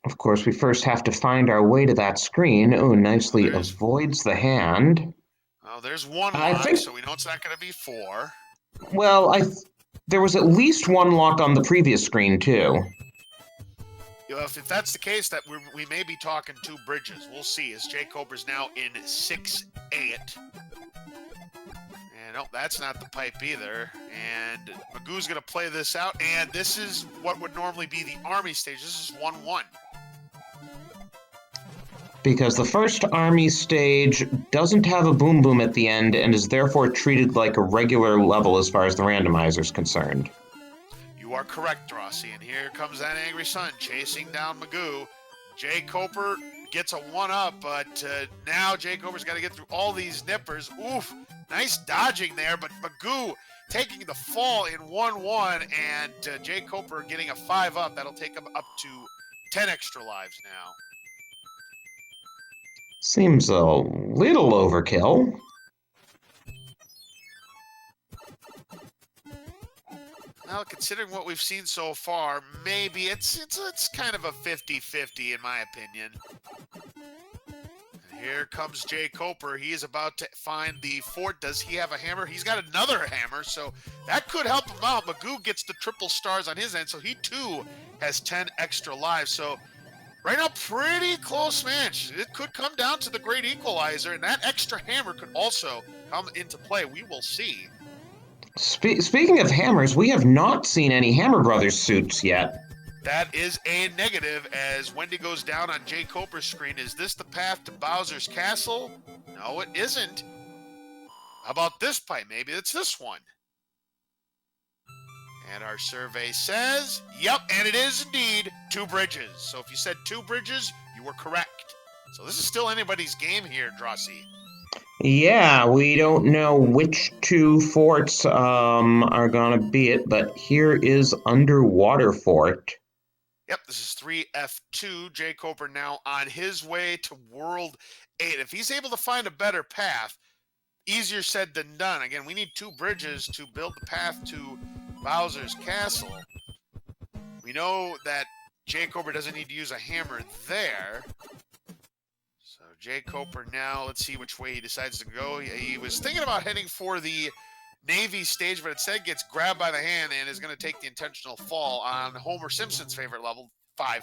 Of course, we first have to find our way to that screen. Oh, nicely avoids the hand. Oh, there's one lock, so we know it's not going to be 4. Well, there was at least one lock on the previous screen, too. You know, if that's the case, that we may be talking 2 bridges. We'll see, as jkoper's now in 6-8. And no, that's not the pipe either. And Magoo's going to play this out, and this is what would normally be the army stage. This is 1-1. Because the first army stage doesn't have a boom boom at the end and is therefore treated like a regular level as far as the randomizer is concerned. You are correct, Rossi. And here comes that angry sun chasing down Magoo. jkoper gets a 1-up, but now jkoper's got to get through all these nippers. Oof, nice dodging there, but Magoo taking the fall in 1-1, and jkoper getting a 5-up. That'll take him up to 10 extra lives now. Seems a little overkill. Well, considering what we've seen so far, maybe it's kind of a 50-50 in my opinion. And here comes jkoper. He is about to find the fort. Does he have a hammer? He's got another hammer, so that could help him out. Magoo gets the triple stars on his end, so he too has 10 extra lives. So right now, pretty close match. It could come down to the great equalizer, and that extra hammer could also come into play. We will see. Speaking of hammers, we have not seen any Hammer Brothers suits yet. That is a negative as Wendy goes down on jkoper's screen. Is this the path to Bowser's Castle? No, it isn't. How about this pipe? Maybe it's this one. And our survey says, yep, and it is indeed 2 bridges. So if you said 2 bridges, you were correct. So this is still anybody's game here, Drossi. Yeah, we don't know which 2 forts are gonna be it, but here is Underwater Fort. Yep, this is 3F2. jkoper now on his way to World 8. If he's able to find a better path, easier said than done. Again, we need 2 bridges to build the path to Bowser's Castle. We know that jkoper doesn't need to use a hammer there. So jkoper now, let's see which way he decides to go. He was thinking about heading for the Navy stage, but instead gets grabbed by the hand and is going to take the intentional fall on Homer Simpson's favorite level, 5-5.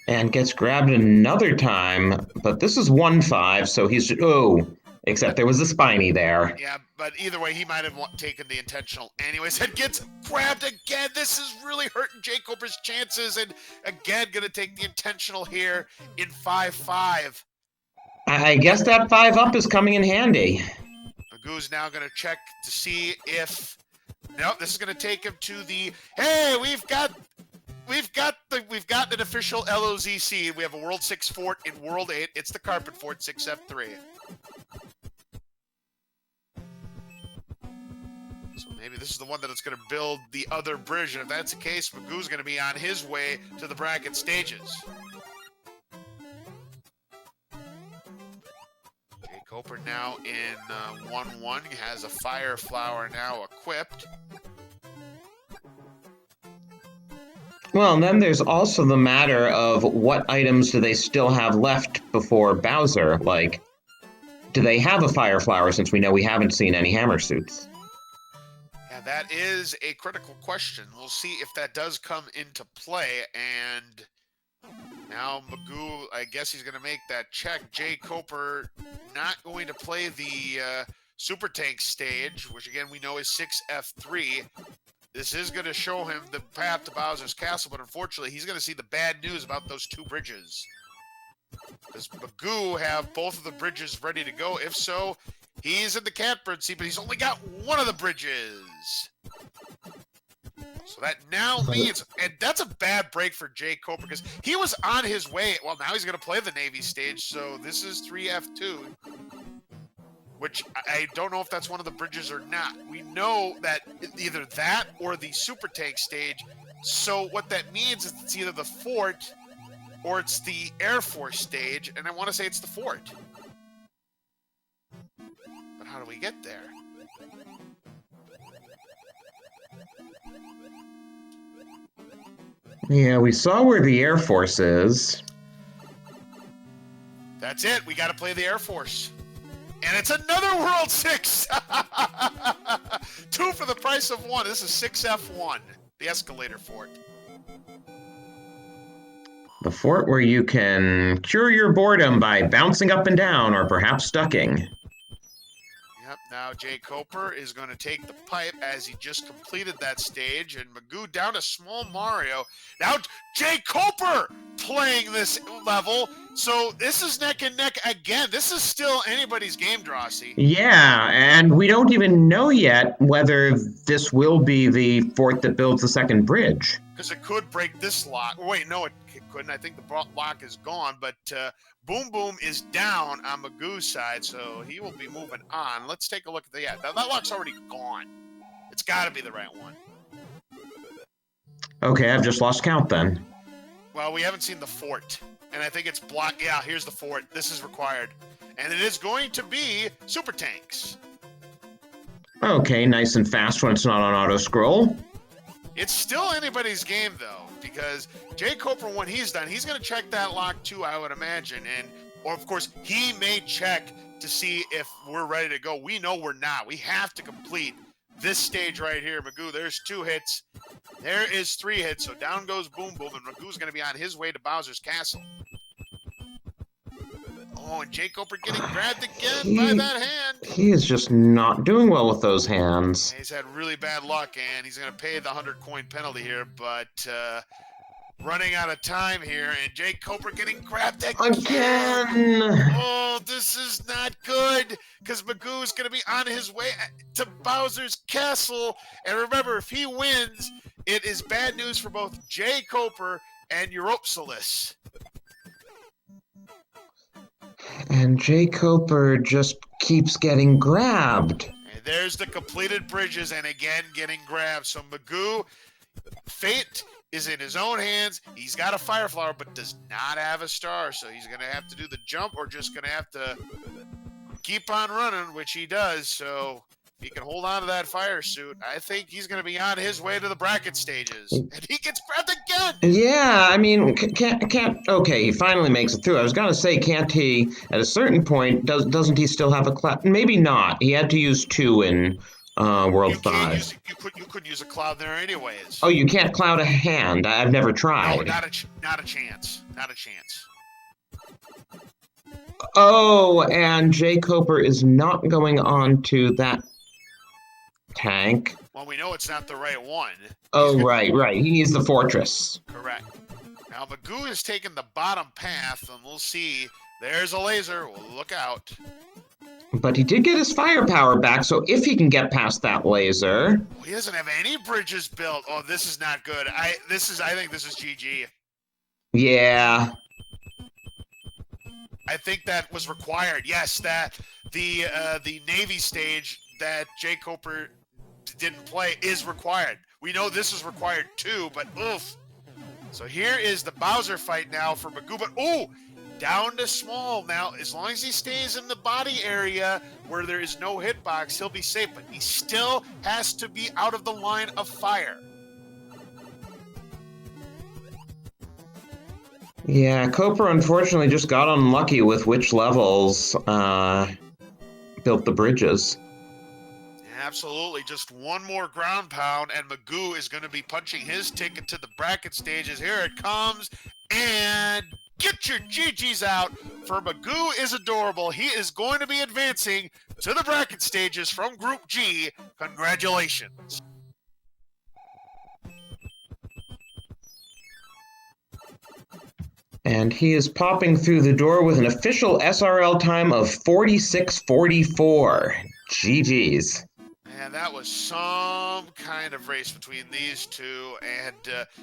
And gets grabbed another time, but this is 1-5, so he's... Oh, except there was a spiny there. Yeah, but either way, he might have taken the intentional anyways. And gets grabbed again. This is really hurting jkoper's chances, and again, going to take the intentional here in 5-5. I guess that 5-up is coming in handy. Magoo's now going to check to see if... Nope, this is going to take him to the... Hey, we've got an official LOZC. We have a World 6 fort in World 8. It's the Carpet Fort, 6F3. So maybe this is the one that's going to build the other bridge. And if that's the case, Magoo's going to be on his way to the bracket stages. jkoper now in 1-1. He has a Fire Flower now equipped. Well, and then there's also the matter of what items do they still have left before Bowser? Like, do they have a Fire Flower since we know we haven't seen any hammer suits? Yeah, that is a critical question. We'll see if that does come into play. And now Magoo, I guess he's going to make that check. jkoper not going to play the Super Tank stage, which again we know is 6F3. This is going to show him the path to Bowser's Castle, but unfortunately he's going to see the bad news about those 2 bridges. Does Magoo have both of the bridges ready to go? If so, he's in the catbird seat, but he's only got one of the bridges. So that now means, and that's a bad break for jkoper because he was on his way. Well, now he's going to play the Navy stage, so this is 3F2, which I don't know if that's one of the bridges or not. We know that either that or the Super Tank stage. So what that means is it's either the fort or it's the Air Force stage, and I want to say it's the fort. But how do we get there? Yeah, we saw where the Air Force is. That's it. We got to play the Air Force. And it's another World 6! 2 for the price of 1. This is 6F1, the escalator fort. The fort where you can cure your boredom by bouncing up and down or perhaps ducking. Yep, now jkoper is going to take the pipe as he just completed that stage, and Magoo down to Small Mario. Now jkoper playing this level, so this is neck and neck again. This is still anybody's game, Drossi. Yeah, and we don't even know yet whether this will be the fort that builds the second bridge. Because it could break this lock. Wait, no, it couldn't. I think the lock is gone, but Boom Boom is down on Magoo's side, so he will be moving on. Let's take a look at the... Yeah, that lock's already gone. It's got to be the right one. Okay, I've just lost count then. Well, we haven't seen the fort, and I think it's blocked. Yeah, here's the fort. This is required. And it is going to be Super Tanks. Okay, nice and fast when it's not on auto-scroll. It's still anybody's game, though, because jkoper, when he's done, he's going to check that lock, too, I would imagine. Or, of course, he may check to see if we're ready to go. We know we're not. We have to complete this stage right here. Magoo, there's 2 hits. There is 3 hits, so down goes Boom Boom, and Magoo's going to be on his way to Bowser's Castle. Oh, and jkoper getting grabbed again by that hand. He is just not doing well with those hands. He's had really bad luck, and he's going to pay the 100-coin penalty here, but running out of time here, and jkoper getting grabbed again. Oh, this is not good, because Magoo is going to be on his way to Bowser's Castle. And remember, if he wins, it is bad news for both jkoper and Europsalis. And jkoper just keeps getting grabbed. And there's the completed bridges, and again getting grabbed. So Magoo, fate is in his own hands. He's got a Fire Flower, but does not have a star. So he's going to have to do the jump, or just going to have to keep on running, which he does. So if he can hold on to that fire suit, I think he's going to be on his way to the bracket stages. And he gets grabbed again. Yeah, I mean, can't. Okay, he finally makes it through. I was gonna say, can't he? At a certain point, doesn't he still have a cloud? Maybe not. He had to use 2 in World 5. You couldn't use a cloud there anyways. Oh, you can't cloud a hand. I've never tried. No, not a chance. Not a chance. Oh, and jkoper is not going on to that tank. Well, we know it's not the right one. Oh, right. He needs the fortress. Correct. Now, Magoo has taken the bottom path, and we'll see. There's a laser. Well, look out. But he did get his firepower back, so if he can get past that laser... Well, he doesn't have any bridges built. Oh, this is not good. I think this is GG. Yeah. I think that was required. Yes, that the Navy stage that jkoper didn't play is required. We know this is required too, but oof. So here is the Bowser fight now for Magoo, but down to small now. As long as he stays in the body area where there is no hitbox, he'll be safe, but he still has to be out of the line of fire. Yeah, Koper unfortunately just got unlucky with which levels built the bridges. Absolutely. Just one more ground pound, and Magoo is going to be punching his ticket to the bracket stages. Here it comes, and get your GGs out for Magoo is Adorable. He is going to be advancing to the bracket stages from Group G. Congratulations. And he is popping through the door with an official SRL time of 46:44. GG's. And that was some kind of race between these two. And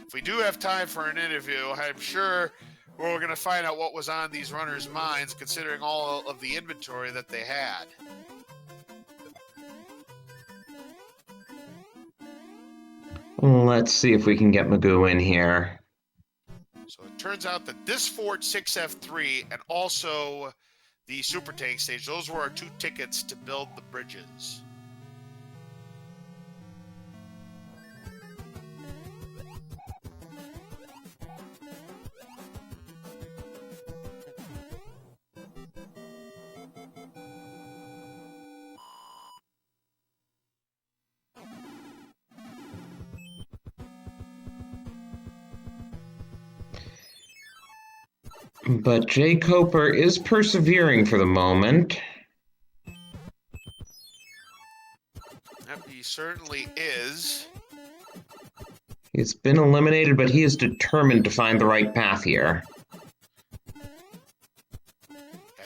if we do have time for an interview, I'm sure we're going to find out what was on these runners' minds, considering all of the inventory that they had. Let's see if we can get Magoo in here. So it turns out that this Ford 6F3 and also the Super Tank stage, those were our 2 tickets to build the bridges. But jkoper is persevering for the moment. Yep, he certainly is. He's been eliminated, but he is determined to find the right path here. Yeah,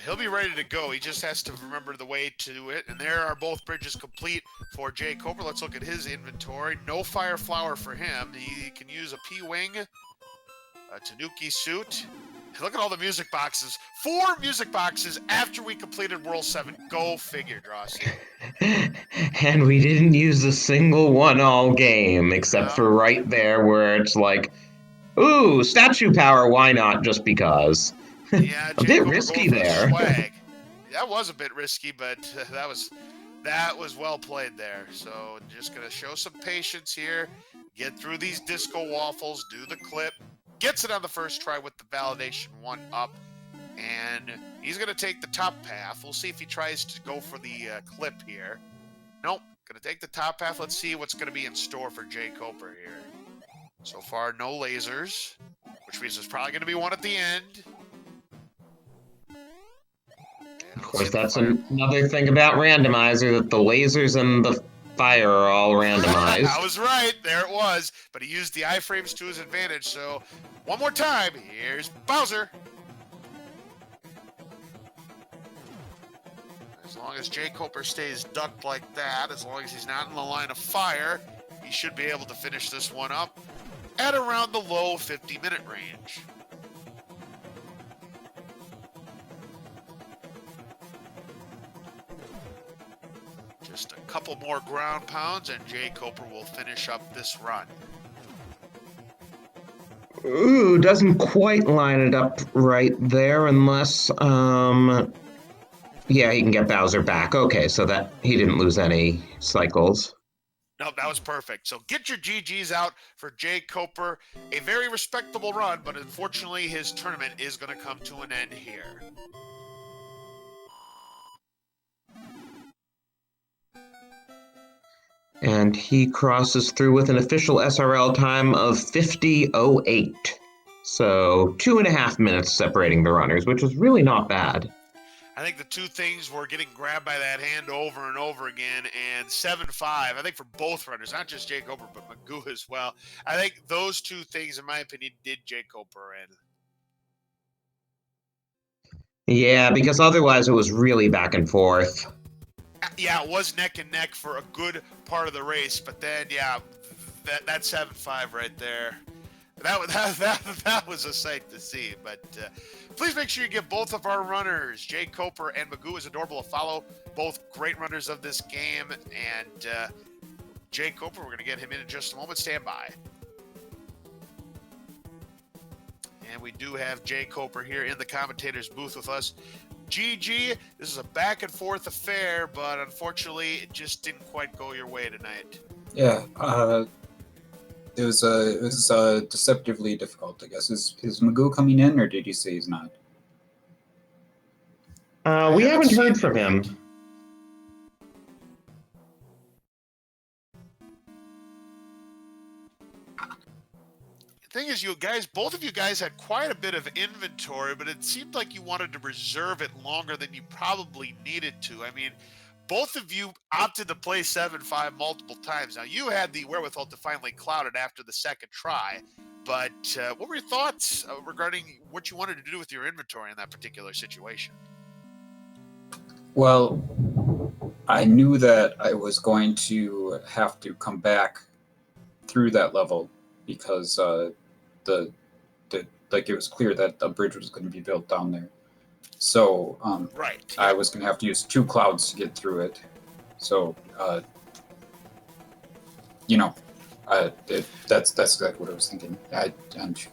he'll be ready to go. He just has to remember the way to it. And there are both bridges complete for jkoper. Let's look at his inventory. No Fire Flower for him. He can use a P-Wing, a Tanuki suit. Look at all the music boxes. 4 music boxes after we completed World 7. Go figure, Drosy. And we didn't use a single one all game, except for right there where it's like, ooh, statue power, why not, just because. Yeah, a bit risky there. Swag. That was a bit risky, but that was That was well played there. So just going to show some patience here. Get through these disco waffles, do the clip. Gets it on the first try with the validation 1 up. And he's going to take the top path. We'll see if he tries to go for the clip here. Nope. Going to take the top path. Let's see what's going to be in store for jkoper here. So far, no lasers, which means there's probably going to be one at the end. Of course, that's another thing about randomizer, that the lasers and the fire are all randomized. I was right. There it was. But he used the iframes to his advantage. So one more time. Here's Bowser. As long as jkoper stays ducked like that, as long as he's not in the line of fire, he should be able to finish this one up at around the low 50-minute range. Just a couple more ground pounds and jkoper will finish up this run. Ooh, doesn't quite line it up right there unless, yeah, he can get Bowser back. Okay, so that he didn't lose any cycles. No, that was perfect. So get your GGs out for jkoper. A very respectable run, but unfortunately his tournament is going to come to an end here. And he crosses through with an official SRL time of 50:08. So 2.5 minutes separating the runners, which was really not bad. I think the two things were getting grabbed by that hand over and over again, and 7-5, I think for both runners, not just jkoper, but Magoo as well. I think those two things, in my opinion, did jkoper in. Yeah, because otherwise it was really back and forth. Yeah, it was neck and neck for a good part of the race, but then, yeah, that 7-5 right there, that was a sight to see. But please make sure you give both of our runners, jkoper and magooisadorable, a follow. Both great runners of this game. And jkoper, we're going to get him in just a moment. Stand by. And we do have jkoper here in the commentator's booth with us. GG, this is a back and forth affair, but unfortunately it just didn't quite go your way tonight. Yeah, it was deceptively difficult, I guess. Is Magoo coming in, or did you say he's not? We haven't heard from him. Thing is, you guys, both of you guys had quite a bit of inventory, but it seemed like you wanted to reserve it longer than you probably needed to. I mean, both of you opted to play 7-5 multiple times. Now, you had the wherewithal to finally cloud it after the second try, but what were your thoughts regarding what you wanted to do with your inventory in that particular situation? Well, I knew that I was going to have to come back through that level because like it was clear that the bridge was going to be built down there. So right. I was going to have to use 2 clouds to get through it. So that's exactly what I was thinking.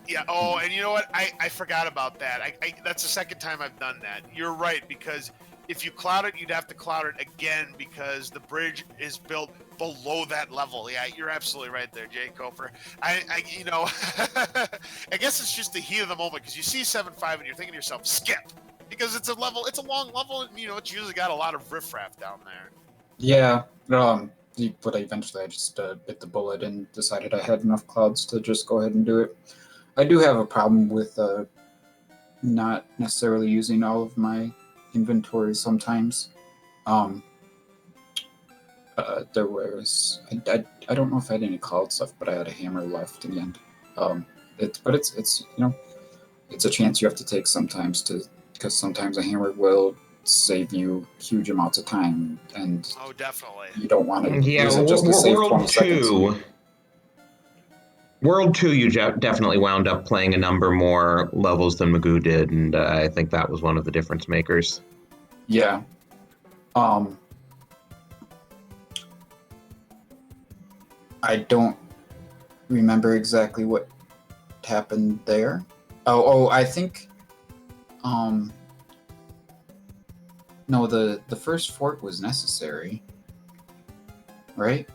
Yeah. Oh, and you know what? I forgot about that. That's the second time I've done that. You're right, because if you cloud it, you'd have to cloud it again because the bridge is built below that level. Yeah, you're absolutely right there, jkoper. I guess it's just the heat of the moment because you see 7-5 and you're thinking to yourself, skip, because it's a long level, and it's usually got a lot of riffraff down there. Yeah, but eventually I just bit the bullet and decided I had enough clouds to just go ahead and do it. I do have a problem with not necessarily using all of my inventory sometimes. There was I don't know if I had any cloud stuff, but I had a hammer left in the end. It's it's a chance you have to take sometimes because sometimes a hammer will save you huge amounts of time, and oh, definitely, you don't want to use it just to save 20 seconds. World 2, you definitely wound up playing a number more levels than Magoo did, and I think that was one of the difference makers. Yeah. I don't remember exactly what happened there. I think no, the first fort was necessary. right?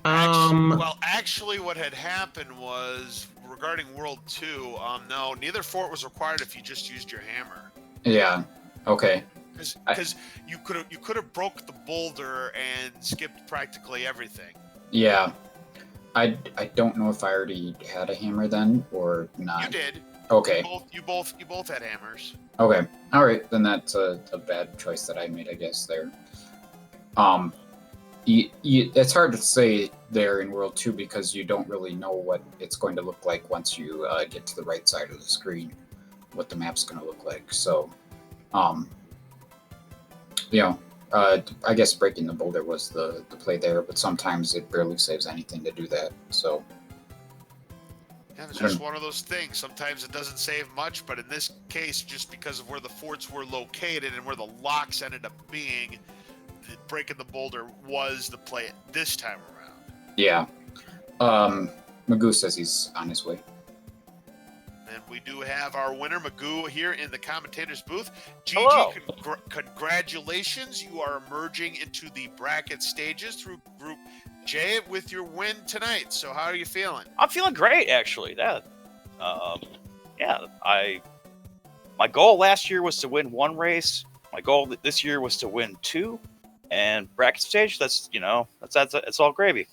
Actually, what had happened was regarding World 2. No, neither fort was required if you just used your hammer. Yeah. Okay. Because you could have broke the boulder and skipped practically everything. Yeah. I don't know if I already had a hammer then or not. You did. Okay. You both had hammers. Okay. All right. Then that's a bad choice that I made, I guess, there. It's hard to say there in World 2 because you don't really know what it's going to look like once you get to the right side of the screen, what the map's going to look like. So, I guess breaking the boulder was the play there, but sometimes it barely saves anything to do that. So, yeah, it's just one of those things. Sometimes it doesn't save much, but in this case, just because of where the forts were located and where the locks ended up being, breaking the boulder was the play this time around. Yeah. Magoo says he's on his way. And we do have our winner, Magoo, here in the commentator's booth. Hello. GG, congratulations. You are emerging into the bracket stages through Group J with your win tonight. So how are you feeling? I'm feeling great, actually. My goal last year was to win 1 race. My goal this year was to win 2. And bracket stage, that's it's all gravy.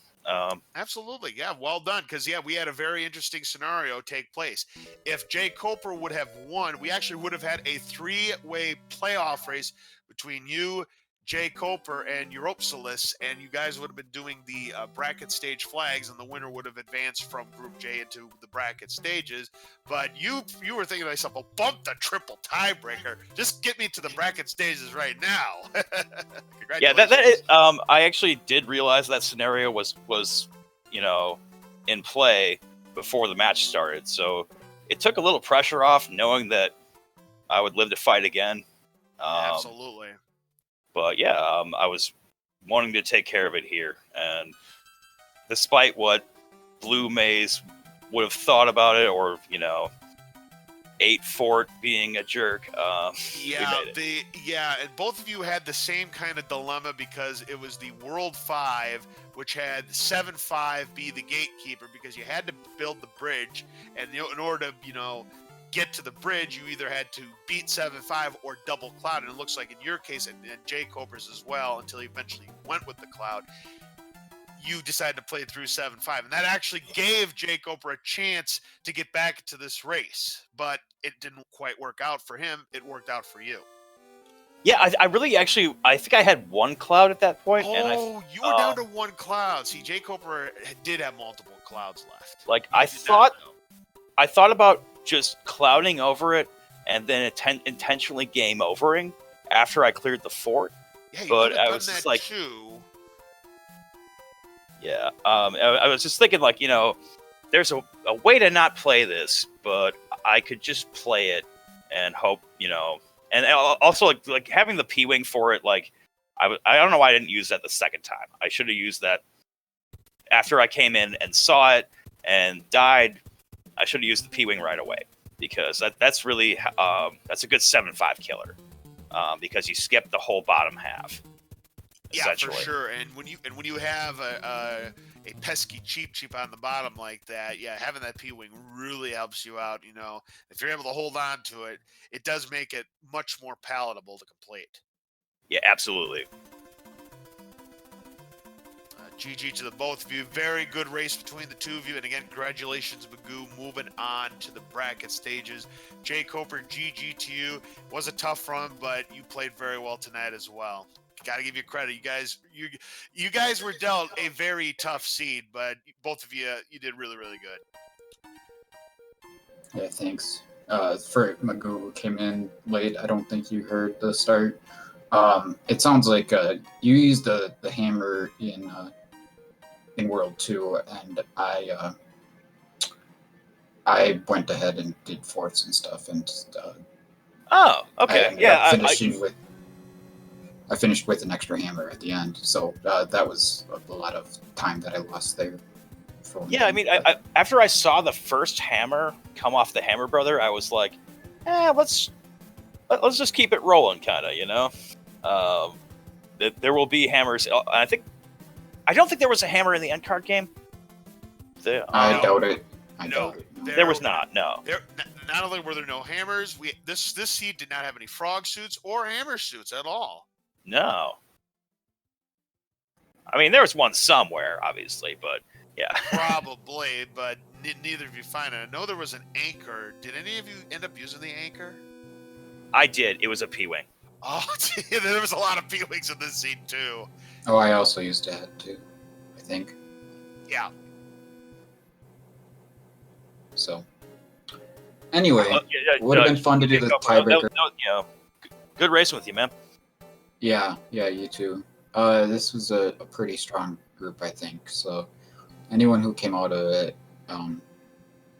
Absolutely, yeah, well done. Because we had a very interesting scenario take place. If jkoper would have won, we actually would have had a 3-way playoff race between you, jkoper, and Europsalis, and you guys would have been doing the bracket stage flags, and the winner would have advanced from Group J into the bracket stages. But you were thinking to yourself, well, bump the triple tiebreaker. Just get me to the bracket stages right now. Yeah, I actually did realize that scenario was in play before the match started. So it took a little pressure off knowing that I would live to fight again. Absolutely. But yeah, I was wanting to take care of it here. And despite what Blue Maze would have thought about it, or, 8 Fort being a jerk, we made it. And both of you had the same kind of dilemma because it was the World 5, which had 7-5 be the gatekeeper because you had to build the bridge. And in order to, get to the bridge, you either had to beat 7-5 or double cloud, and it looks like in your case, and jkoper's as well, until you eventually went with the cloud, you decided to play through 7-5, and that actually gave jkoper a chance to get back to this race, but it didn't quite work out for him. It worked out for you. Yeah, I think I had 1 cloud at that point. You were down to 1 cloud. See, jkoper did have multiple clouds left. Like, I thought about just clouding over it and then intentionally game overing after I cleared the fort. Yeah, but I was just like, too. Yeah, I was just thinking, like, there's a way to not play this, but I could just play it and hope, and also like having the P-Wing for it, like, I don't know why I didn't use that the second time. I should have used that after I came in and saw it and died. I should have used the P-Wing right away, because that's really that's a good 7-5 killer, because you skip the whole bottom half. Yeah, for sure. And when you have a pesky cheap on the bottom like that, yeah, having that P-Wing really helps you out. If you're able to hold on to it, it does make it much more palatable to complete. Yeah, absolutely. GG to the both of you. Very good race between the two of you. And again, congratulations, Magoo, moving on to the bracket stages. jkoper, GG to you. It was a tough run, but you played very well tonight as well. Got to give you credit. You guys were dealt a very tough seed, but both of you did really, really good. Yeah, thanks. For Magoo, who came in late, I don't think you heard the start. It sounds like you used the hammer in World 2, and I went ahead and did forts and stuff, and oh, okay, I finished with an extra hammer at the end, so that was a lot of time that I lost there. Yeah, I mean, after I saw the first hammer come off the Hammer Brother, I was like, let's just keep it rolling, kind of, There will be hammers. I think I don't think there was a hammer in the end card game. I doubt it. I No, doubt it. No. There was not. No. Not only were there no hammers, this seed did not have any frog suits or hammer suits at all. No. I mean, there was one somewhere, obviously, but yeah. Probably, but neither of you find it. I know there was an anchor. Did any of you end up using the anchor? I did. It was a P-wing. Oh, there was a lot of P-wings in this seed too. Oh, I also used that too, I think. Yeah. So, anyway, would have been fun to do the No, tiebreaker. good racing with you, man. Yeah, you too. This was a pretty strong group, I think. So, anyone who came out of it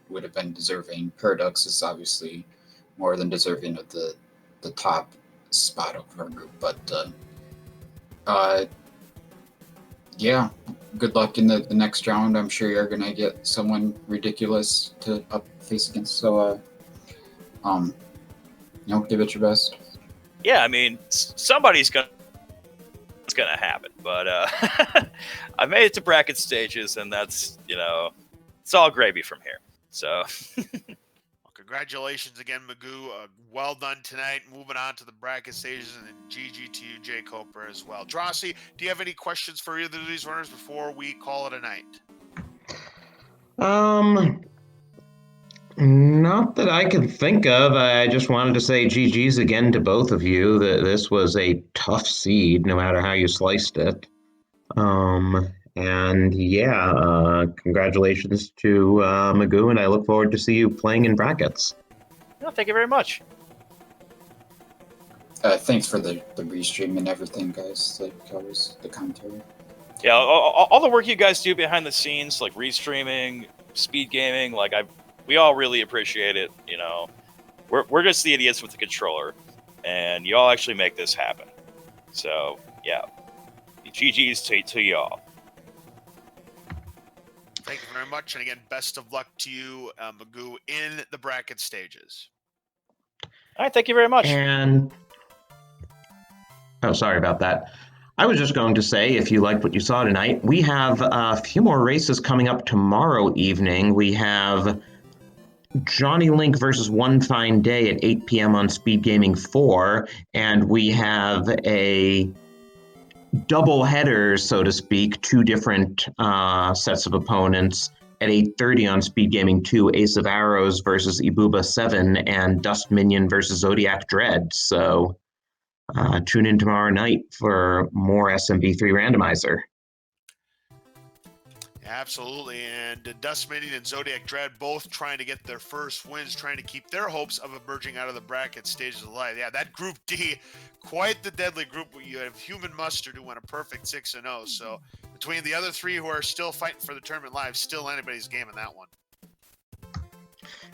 would have been deserving. Paradox is obviously more than deserving of the top spot of our group, but yeah, good luck in the next round. I'm sure you're gonna get someone ridiculous to face against. So, give it your best. Yeah, I mean, somebody's gonna. It's gonna happen, but I made it to bracket stages, and that's it's all gravy from here. So, Well, congratulations again, Magoo. Well done tonight. Moving on to the bracket stages, and then GG to you, jkoper, as well. Drossi, do you have any questions for either of these runners before we call it a night? Not that I can think of. I just wanted to say GG's again to both of you. That this was a tough seed, no matter how you sliced it. And yeah, congratulations to Magoo, and I look forward to see you playing in brackets. no, thank you very much. Thanks for the restream and everything, guys. Like always, the commentary. Yeah, all the work you guys do behind the scenes, like restreaming, speed gaming, like we all really appreciate it. We're just the idiots with the controller, and y'all actually make this happen. So yeah, GG's to y'all. Thank you very much, and again, best of luck to you, Magoo, in the bracket stages. All right, thank you very much. And oh, sorry about that. I was just going to say, if you liked what you saw tonight, we have a few more races coming up tomorrow evening. We have Johnny Link versus One Fine Day at 8 p.m. on SpeedGaming 4, and we have a double header, so to speak, two different sets of opponents at 8:30 on SpeedGaming 2, Ace of Arrows versus Ibuba 7, and Dust Minion versus Zodiac Dread. So tune in tomorrow night for more SMB3 Randomizer. Absolutely, and Dust Minion and Zodiac Dread both trying to get their first wins, trying to keep their hopes of emerging out of the bracket stages alive. Yeah, that Group D, quite the deadly group. You have Human Mustard who went a perfect 6-0. So between the other three who are still fighting for the tournament live, still anybody's game in that one.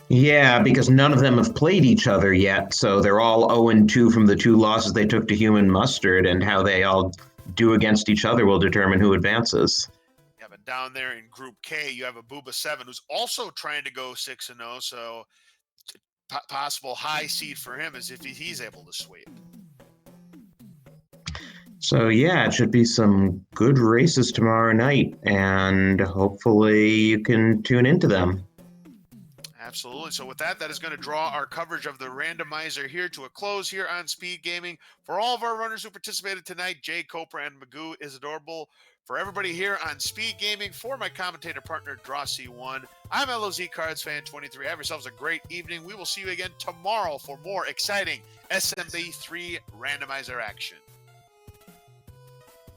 Yeah, because none of them have played each other yet, so they're all 0-2 from the two losses they took to Human Mustard, and how they all do against each other will determine who advances. Yeah, but down there in Group K, you have a Booba 7 who's also trying to go 6-0, so possible high seed for him is if he's able to sweep. So yeah, it should be some good races tomorrow night, and hopefully you can tune into them. Absolutely. So with that, that is going to draw our coverage of the randomizer here to a close here on Speed Gaming. For all of our runners who participated tonight, jkoper and magooisadorable. For everybody here on Speed Gaming, for my commentator partner, Drossi1, I'm LOZ Cards Fan 23. Have yourselves a great evening. We will see you again tomorrow for more exciting SMB3 randomizer action.